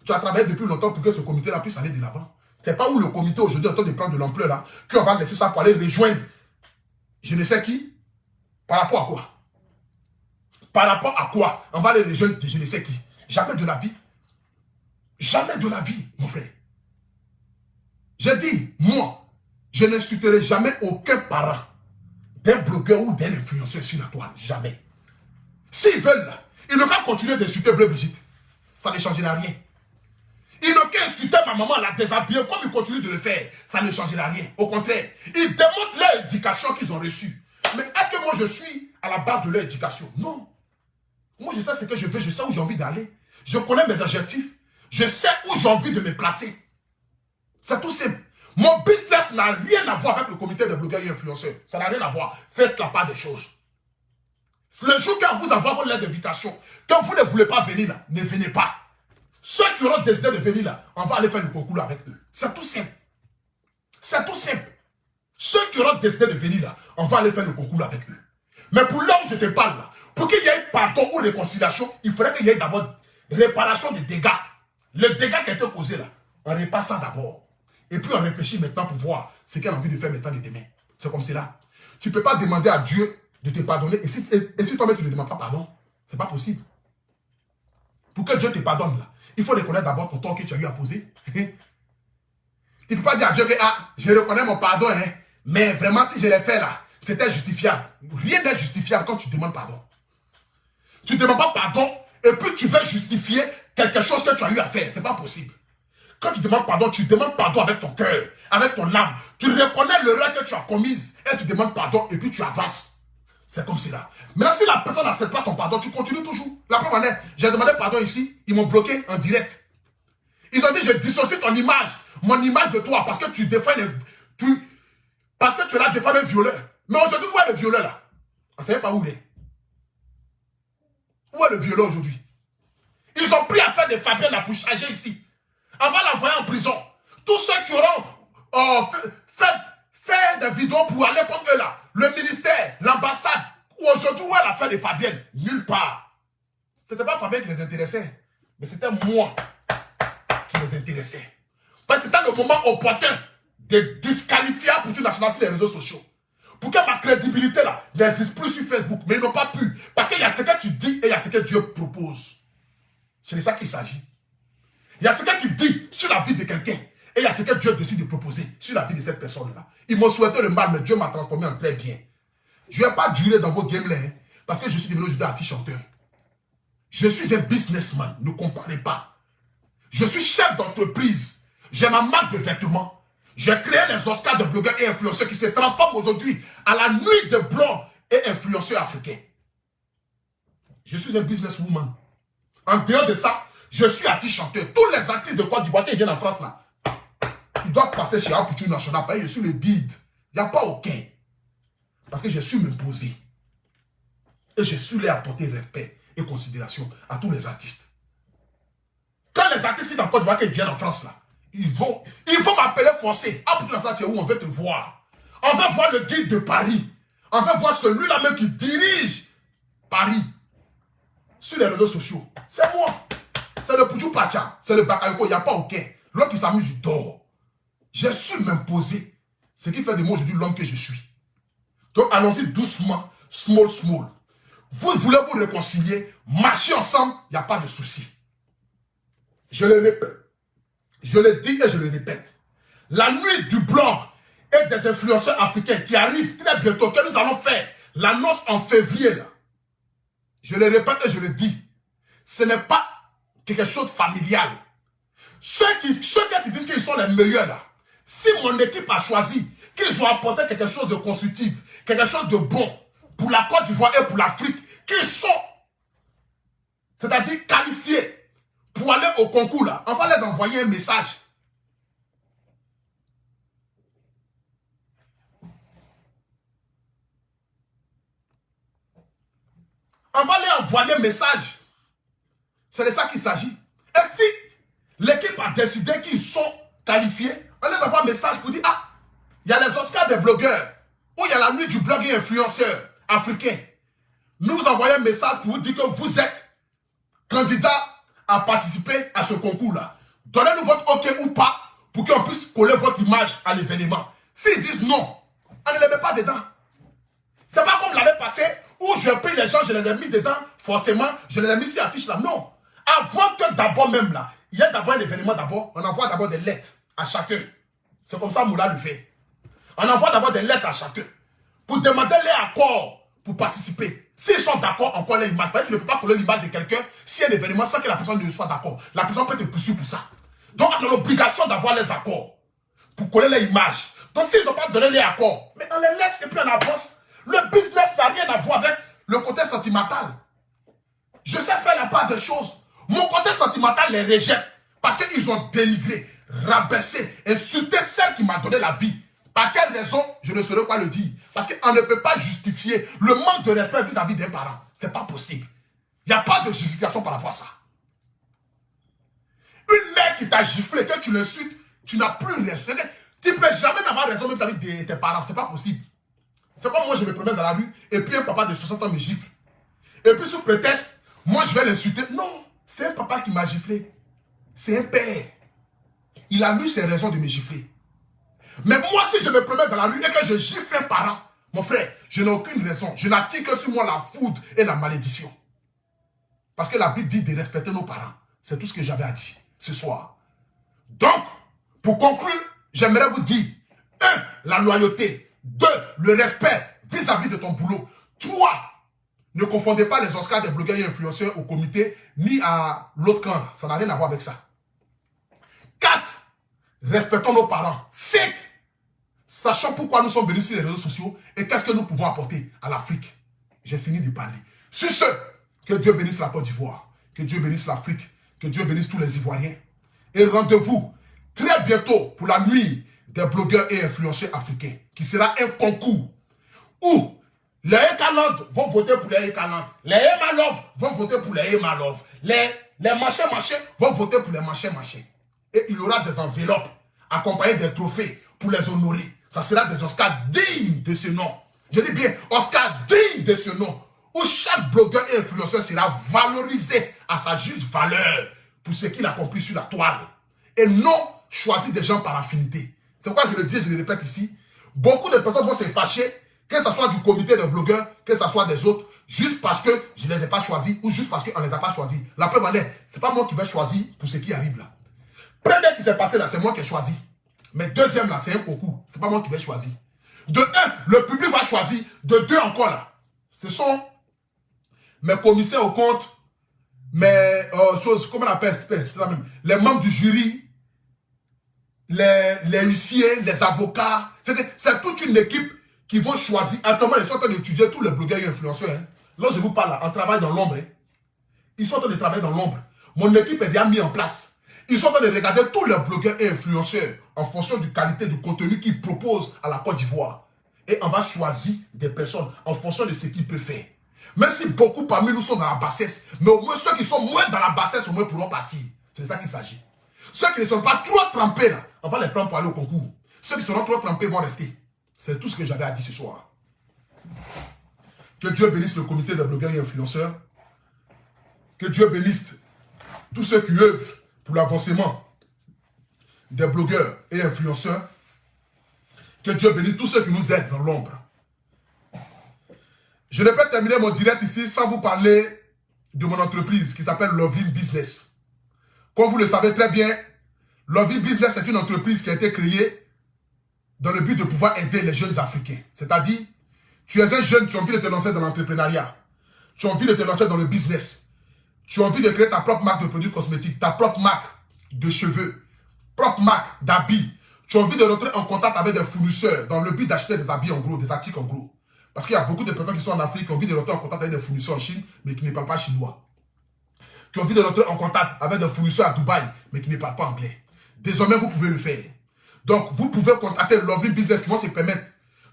Tu as travaillé depuis longtemps pour que ce comité-là puisse aller de l'avant. C'est pas où le comité aujourd'hui est en train de prendre de l'ampleur là, qu'on va laisser ça pour aller rejoindre je ne sais qui. Par rapport à quoi? Par rapport à quoi on va aller rejoindre je ne sais qui? Jamais de la vie. Jamais de la vie, mon frère. J'ai dit, moi, je n'insulterai jamais aucun parent d'un blogueur ou d'un influenceur sur la toile. Jamais. S'ils veulent, là, ils n'ont qu'à continuer d'insulter Bleu Brigitte. Ça ne changera rien. Ils n'ont qu'à insulter ma maman, la déshabiller, comme ils continuent de le faire. Ça ne changera rien. Au contraire, ils démontrent leur éducation qu'ils ont reçue. Mais est-ce que moi je suis à la base de leur éducation? Non. Moi je sais ce que je veux, je sais où j'ai envie d'aller. Je connais mes objectifs. Je sais où j'ai envie de me placer. C'est tout simple. Mon business n'a rien à voir avec le comité de blogueurs et influenceurs. Ça n'a rien à voir. Faites la part des choses. Le jour quand vous avez votre lettre d'invitation, quand vous ne voulez pas venir là, ne venez pas. Ceux qui auront décidé de venir là, on va aller faire le concours avec eux. C'est tout simple. C'est tout simple. Ceux qui auront décidé de venir là, on va aller faire le concours avec eux. Mais pour là où je te parle là, pour qu'il y ait pardon ou réconciliation, il faudrait qu'il y ait d'abord réparation des dégâts. Le dégât qui a été causé là, on répare ça d'abord. Et puis on réfléchit maintenant pour voir ce qu'il a envie de faire maintenant et demain. C'est comme cela. Tu ne peux pas demander à Dieu de te pardonner. Et si toi-même tu ne demandes pas pardon, ce n'est pas possible. Pour que Dieu te pardonne là, il faut reconnaître d'abord ton tort que tu as eu à poser. Tu ne peux pas dire à Dieu que je reconnais mon pardon, mais vraiment si je l'ai fait là, c'était justifiable. Rien n'est justifiable quand tu demandes pardon. Tu ne demandes pas pardon et puis tu veux justifier quelque chose que tu as eu à faire. Ce n'est pas possible. Quand tu demandes pardon avec ton cœur, avec ton âme. Tu reconnais l'erreur que tu as commise et tu demandes pardon et puis tu avances. C'est comme cela. Mais si la personne n'accepte pas ton pardon, tu continues toujours. La preuve en est, j'ai demandé pardon ici, ils m'ont bloqué en direct. Ils ont dit, je dissocie ton image, mon image de toi, parce que tu défends parce que tu es là défendre un violeur. Mais aujourd'hui, où est le violeur là? On ne sait pas où il est. Où est le violeur aujourd'hui? Ils ont pris à faire des Fabiennes là pour charger ici. On va l'envoyer en prison. Tous ceux qui auront fait des vidéos pour aller contre eux là, le ministère, l'ambassade, aujourd'hui, où est l'affaire des Fabiennes? Nulle part. Ce n'était pas Fabienne qui les intéressait, mais c'était moi qui les intéressait. Parce que c'était le moment opportun de disqualifier pour tout national sur les réseaux sociaux. Pour que ma crédibilité là n'existe plus sur Facebook, mais ils n'ont pas pu. Parce qu'il y a ce que tu dis et il y a ce que Dieu propose. C'est de ça qu'il s'agit. Il y a ce que tu dis sur la vie de quelqu'un et il y a ce que Dieu décide de proposer sur la vie de cette personne-là. Ils m'ont souhaité le mal, mais Dieu m'a transformé en très bien. Je ne vais pas durer dans vos games-là, hein, parce que je suis devenu aujourd'hui artiste chanteur. Je suis un businessman, ne comparez pas. Je suis chef d'entreprise. J'ai ma marque de vêtements. J'ai créé les Oscars de blogueurs et influenceurs qui se transforment aujourd'hui à la nuit de blogs et influenceurs africains. Je suis un businesswoman. En dehors de ça, je suis artiste chanteur. Tous les artistes de Côte d'Ivoire qui viennent en France là, ils doivent passer chez Apouture National. Je suis le guide. Il n'y a pas aucun. Parce que je suis m'imposer. Et je suis les apporter respect et considération à tous les artistes. Quand les artistes qui sont en Côte d'Ivoire qui viennent en France là, ils vont m'appeler forcé. Apouture National, tu es où? On veut te voir. On veut voir le guide de Paris. On veut voir celui-là même qui dirige Paris. Sur les réseaux sociaux. C'est moi. C'est le Poudjou Pacha. C'est le Bakayoko. Il n'y a pas aucun. L'homme qui s'amuse, il dort. J'ai su m'imposer. Ce qui fait de moi aujourd'hui l'homme que je suis. Donc allons-y doucement. Small, small. Vous voulez vous réconcilier. Marcher ensemble. Il n'y a pas de souci. Je le répète. Je le dis et je le répète. La nuit du blog et des influenceurs africains qui arrivent très bientôt, que nous allons faire l'annonce en février là. Je le répète et je le dis. Ce n'est pas quelque chose de familial. Ceux qui disent qu'ils sont les meilleurs là, si mon équipe a choisi qu'ils ont apporté quelque chose de constructif, quelque chose de bon pour la Côte d'Ivoire et pour l'Afrique, qu'ils sont, c'est-à-dire qualifiés pour aller au concours là, on va les envoyer un message. On va les envoyer un message. C'est de ça qu'il s'agit. Et si l'équipe a décidé qu'ils sont qualifiés, on les envoie un message pour dire, ah, il y a les Oscars des blogueurs, ou il y a la nuit du blog et influenceur africain. Nous vous envoyons un message pour vous dire que vous êtes candidat à participer à ce concours-là. Donnez-nous votre OK ou pas pour qu'on puisse coller votre image à l'événement. S'ils disent non, on ne les met pas dedans. C'est pas comme l'année passée où je prie les gens, je les ai mis dedans, forcément, je les ai mis sur l'affiche là. Non. Avant que d'abord même là, il y a d'abord un événement d'abord, on envoie d'abord des lettres à chacun. C'est comme ça Moula le fait. On envoie d'abord des lettres à chacun pour demander les accords pour participer. S'ils sont d'accord, on colle l'image. Tu ne peux pas coller l'image de quelqu'un si un événement sans que la personne ne soit d'accord. La personne peut te poursuivre pour ça. Donc on a l'obligation d'avoir les accords pour coller les images. Donc s'ils n'ont pas donné les accords, mais on les laisse et puis on avance. Le business n'a rien à voir avec le côté sentimental. Je sais faire la part des choses. Mon côté sentimental les rejette parce qu'ils ont dénigré, rabaissé, insulté celle qui m'a donné la vie. Par quelle raison, je ne saurais pas le dire. Parce qu'on ne peut pas justifier le manque de respect vis-à-vis d'un parent. Ce n'est pas possible. Il n'y a pas de justification par rapport à ça. Une mère qui t'a giflé, que tu l'insultes, tu n'as plus raison. Tu ne peux jamais avoir raison vis-à-vis de tes parents. Ce n'est pas possible. C'est comme moi, je me promène dans la rue, et puis un papa de 60 ans me gifle. Et puis sous prétexte, moi je vais l'insulter. Non, c'est un papa qui m'a giflé. C'est un père. Il a eu ses raisons de me gifler. Mais moi, si je me promène dans la rue et que je gifle un parent, mon frère, je n'ai aucune raison. Je n'attire que sur moi la foudre et la malédiction. Parce que la Bible dit de respecter nos parents. C'est tout ce que j'avais à dire ce soir. Donc, pour conclure, j'aimerais vous dire, 1. La loyauté. 2. Le respect vis-à-vis de ton boulot. 3. Ne confondez pas les Oscars des blogueurs et influenceurs au comité, ni à l'autre camp. Ça n'a rien à voir avec ça. 4. Respectons nos parents. 5. Sachons pourquoi nous sommes venus sur les réseaux sociaux et qu'est-ce que nous pouvons apporter à l'Afrique. j'ai fini de parler. Sur ce, que Dieu bénisse la Côte d'Ivoire, que Dieu bénisse l'Afrique, que Dieu bénisse tous les Ivoiriens. Et rendez-vous très bientôt pour la nuit des blogueurs et influenceurs africains, qui sera un concours où les Ekaland vont voter pour les Ekaland, les Emalov vont voter pour les Emalov, les machins vont voter pour les machins. Et il y aura des enveloppes accompagnées des trophées pour les honorer. Ça sera des Oscars dignes de ce nom. Je dis bien, Oscars dignes de ce nom, où chaque blogueur et influenceur sera valorisé à sa juste valeur pour ce qu'il a accompli sur la toile. Et non choisi des gens par affinité. C'est pourquoi je le dis et je le répète ici. Beaucoup de personnes vont se fâcher, que ce soit du comité des blogueurs, que ce soit des autres, juste parce que je ne les ai pas choisis ou juste parce qu'on ne les a pas choisis. La preuve en est, ce n'est pas moi qui vais choisir pour ce qui arrive là. Premier qui s'est passé là, c'est moi qui ai choisi. Mais deuxième là, c'est un concours. Ce n'est pas moi qui vais choisir. De un, le public va choisir. De deux encore là. Ce sont mes commissaires au compte, mes choses, comment on appelle, c'est ça même, les membres du jury, les huissiers, les avocats. C'est toute une équipe qui vont choisir. Actuellement, ils sont en train d'étudier tous les blogueurs et influenceurs. Hein. Là, je vous parle là, on travaille dans l'ombre. Hein. Ils sont en train de travailler dans l'ombre. Mon équipe est déjà mise en place. Ils sont en train de regarder tous les blogueurs et influenceurs en fonction de la qualité du contenu qu'ils proposent à la Côte d'Ivoire. Et on va choisir des personnes en fonction de ce qu'ils peuvent faire. Même si beaucoup parmi nous sont dans la bassesse, mais au moins ceux qui sont moins dans la bassesse, au moins pourront partir. C'est de ça qu'il s'agit. Ceux qui ne sont pas trop trempés, là, on va les prendre pour aller au concours. Ceux qui seront trop trempés vont rester. C'est tout ce que j'avais à dire ce soir. Que Dieu bénisse le comité des blogueurs et influenceurs. Que Dieu bénisse tous ceux qui œuvrent pour l'avancement des blogueurs et influenceurs. Que Dieu bénisse tous ceux qui nous aident dans l'ombre. Je ne vais pas terminer mon direct ici sans vous parler de mon entreprise qui s'appelle Lovin Business. Comme vous le savez très bien, Lovin Business est une entreprise qui a été créée dans le but de pouvoir aider les jeunes Africains. C'est-à-dire, tu es un jeune, tu as envie de te lancer dans l'entrepreneuriat. Tu as envie de te lancer dans le business. Tu as envie de créer ta propre marque de produits cosmétiques, ta propre marque de cheveux, propre marque d'habits. Tu as envie de rentrer en contact avec des fournisseurs dans le but d'acheter des habits en gros, des articles en gros. Parce qu'il y a beaucoup de personnes qui sont en Afrique qui ont envie de rentrer en contact avec des fournisseurs en Chine, mais qui ne parlent pas chinois. Qui ont envie de rentrer en contact avec des fournisseurs à Dubaï, mais qui ne parlent pas anglais. Désormais, vous pouvez le faire. Donc, vous pouvez contacter Lovin Business qui vont se permettre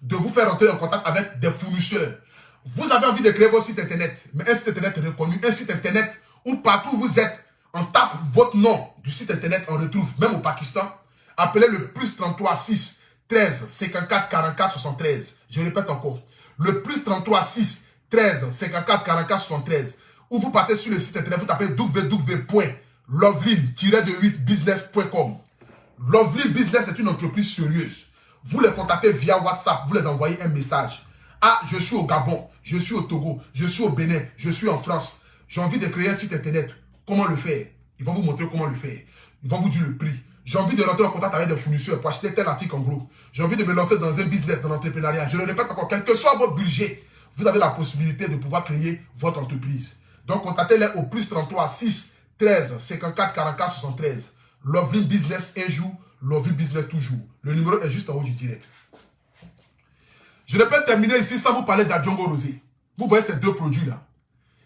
de vous faire rentrer en contact avec des fournisseurs. Vous avez envie de créer votre site internet, mais un site internet reconnu, un site internet où partout où vous êtes, on tape votre nom du site internet, on retrouve, même au Pakistan, appelez le plus 33 6 13 54 44 73. Je répète encore. Le plus 33 6 13 54 44 73. Ou vous partez sur le site internet, vous tapez www.lovelin-business.com. Lovelin Business est une entreprise sérieuse. Vous les contactez via WhatsApp, vous les envoyez un message. Ah, je suis au Gabon, je suis au Togo, je suis au Bénin, je suis en France. J'ai envie de créer un site internet. Comment le faire? Ils vont vous montrer comment le faire. Ils vont vous dire le prix. J'ai envie de rentrer en contact avec des fournisseurs pour acheter tel article en gros. J'ai envie de me lancer dans un business, dans l'entrepreneuriat. Je le répète encore, quel que soit votre budget, vous avez la possibilité de pouvoir créer votre entreprise. Donc, contactez-les au plus 33 6 13 54 44 73. Lovelin Business un jour, Lovelin Business toujours. Le numéro est juste en haut du direct. Je ne peux pas terminer ici sans vous parler d'Adjongo Rosé. Vous voyez ces deux produits-là.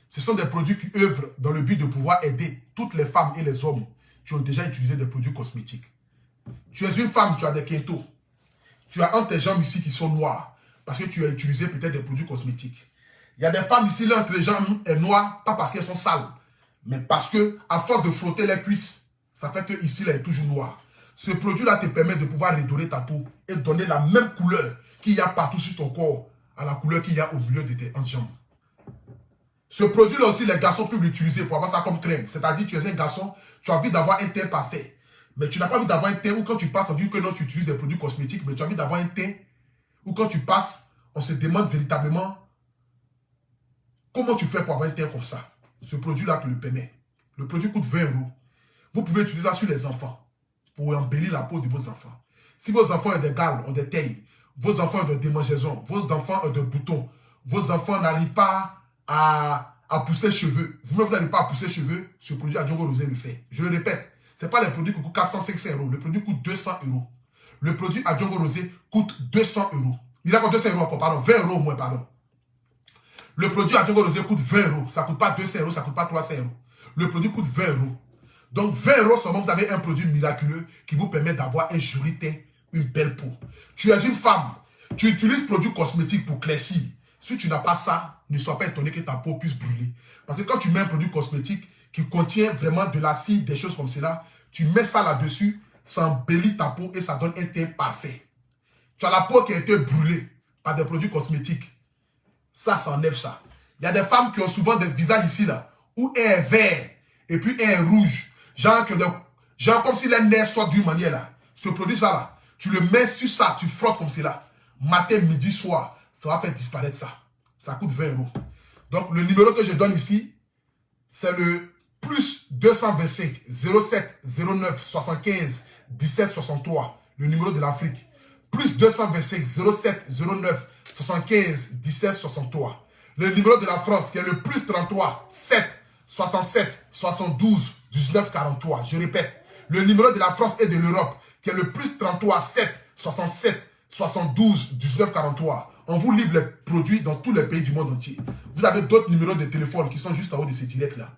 Ce sont des produits qui œuvrent dans le but de pouvoir aider toutes les femmes et les hommes qui ont déjà utilisé des produits cosmétiques. Tu es une femme, tu as des quintos. Tu as entre tes jambes ici qui sont noires parce que tu as utilisé peut-être des produits cosmétiques. Il y a des femmes ici, là, entre les jambes est noire, pas parce qu'elles sont sales, mais parce que à force de frotter les cuisses, ça fait que ici, là, est toujours noir. Ce produit-là te permet de pouvoir redorer ta peau et donner la même couleur qu'il y a partout sur ton corps à la couleur qu'il y a au milieu de tes jambes. Ce produit-là aussi, les garçons peuvent l'utiliser pour avoir ça comme crème. C'est-à-dire, tu es un garçon, tu as envie d'avoir un teint parfait. Mais tu n'as pas envie d'avoir un teint où quand tu passes, on dit que non, tu utilises des produits cosmétiques, mais tu as envie d'avoir un teint où quand tu passes, on se demande véritablement comment tu fais pour avoir un teint comme ça. Ce produit-là te le permet. Le produit coûte 20 €. Vous pouvez utiliser ça sur les enfants pour embellir la peau de vos enfants. Si vos enfants ont des gales, ont des teignes, vos enfants ont des démangeaisons, vos enfants ont des boutons, vos enfants n'arrivent pas à pousser cheveux, vous-même n'arrivez pas à pousser cheveux, ce produit Adjongo Rosé le fait. Je le répète, ce n'est pas les produits qui coûtent 400-500 €. Le produit coûte 200 €. Le produit Adjongo Rosé coûte 200 €. Il a encore 200 € encore, pardon, 20 € au moins, pardon. Le produit à Django Rosé coûte 20 euros. Ça ne coûte pas 200 euros, ça ne coûte pas 300 euros. Le produit coûte 20 euros. Donc 20 euros seulement, vous avez un produit miraculeux qui vous permet d'avoir un joli teint, une belle peau. Tu es une femme, tu utilises produits cosmétiques pour claircir. Si tu n'as pas ça, ne sois pas étonné que ta peau puisse brûler. Parce que quand tu mets un produit cosmétique qui contient vraiment de l'acide, des choses comme cela, tu mets ça là-dessus, ça embellit ta peau et ça donne un teint parfait. Tu as la peau qui a été brûlée par des produits cosmétiques. Ça enlève ça. Il y a des femmes qui ont souvent des visages ici, là, où un est vert et puis un est rouge. Genre comme si les nerfs sortent d'une manière, là. Ce produit, ça, là, tu le mets sur ça, tu frottes comme cela. Matin, midi, soir, ça va faire disparaître ça. Ça coûte 20 euros. Donc, le numéro que je donne ici, c'est le plus 225 07 09 75 17 63. Le numéro de l'Afrique. Plus 225 07 09 75 17 63. Le numéro de la France qui est le plus 33 7 67 72 19 43. Je répète, le numéro de la France et de l'Europe qui est le plus 33 7 67 72 19 43. On vous livre les produits dans tous les pays du monde entier. Vous avez d'autres numéros de téléphone qui sont juste en haut de ces directs-là.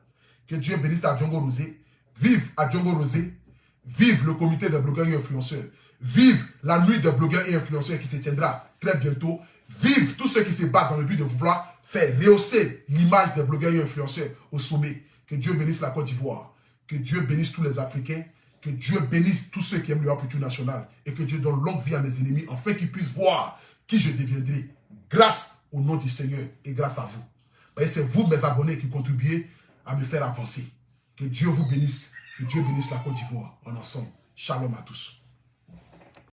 Que Dieu bénisse à Django Rosé. Vive à Django Rosé. Vive le comité des blogueurs et influenceurs. Vive la nuit des blogueurs et influenceurs qui se tiendra très bientôt. Vive tous ceux qui se battent dans le but de vouloir faire rehausser l'image des blogueurs et influenceurs au sommet. Que Dieu bénisse la Côte d'Ivoire. Que Dieu bénisse tous les Africains. Que Dieu bénisse tous ceux qui aiment le culture nationale. Et que Dieu donne longue vie à mes ennemis afin qu'ils puissent voir qui je deviendrai grâce au nom du Seigneur et grâce à vous. C'est vous, mes abonnés, qui contribuez à me faire avancer. Que Dieu vous bénisse. Que Dieu bénisse la Côte d'Ivoire en ensemble. Shalom à tous.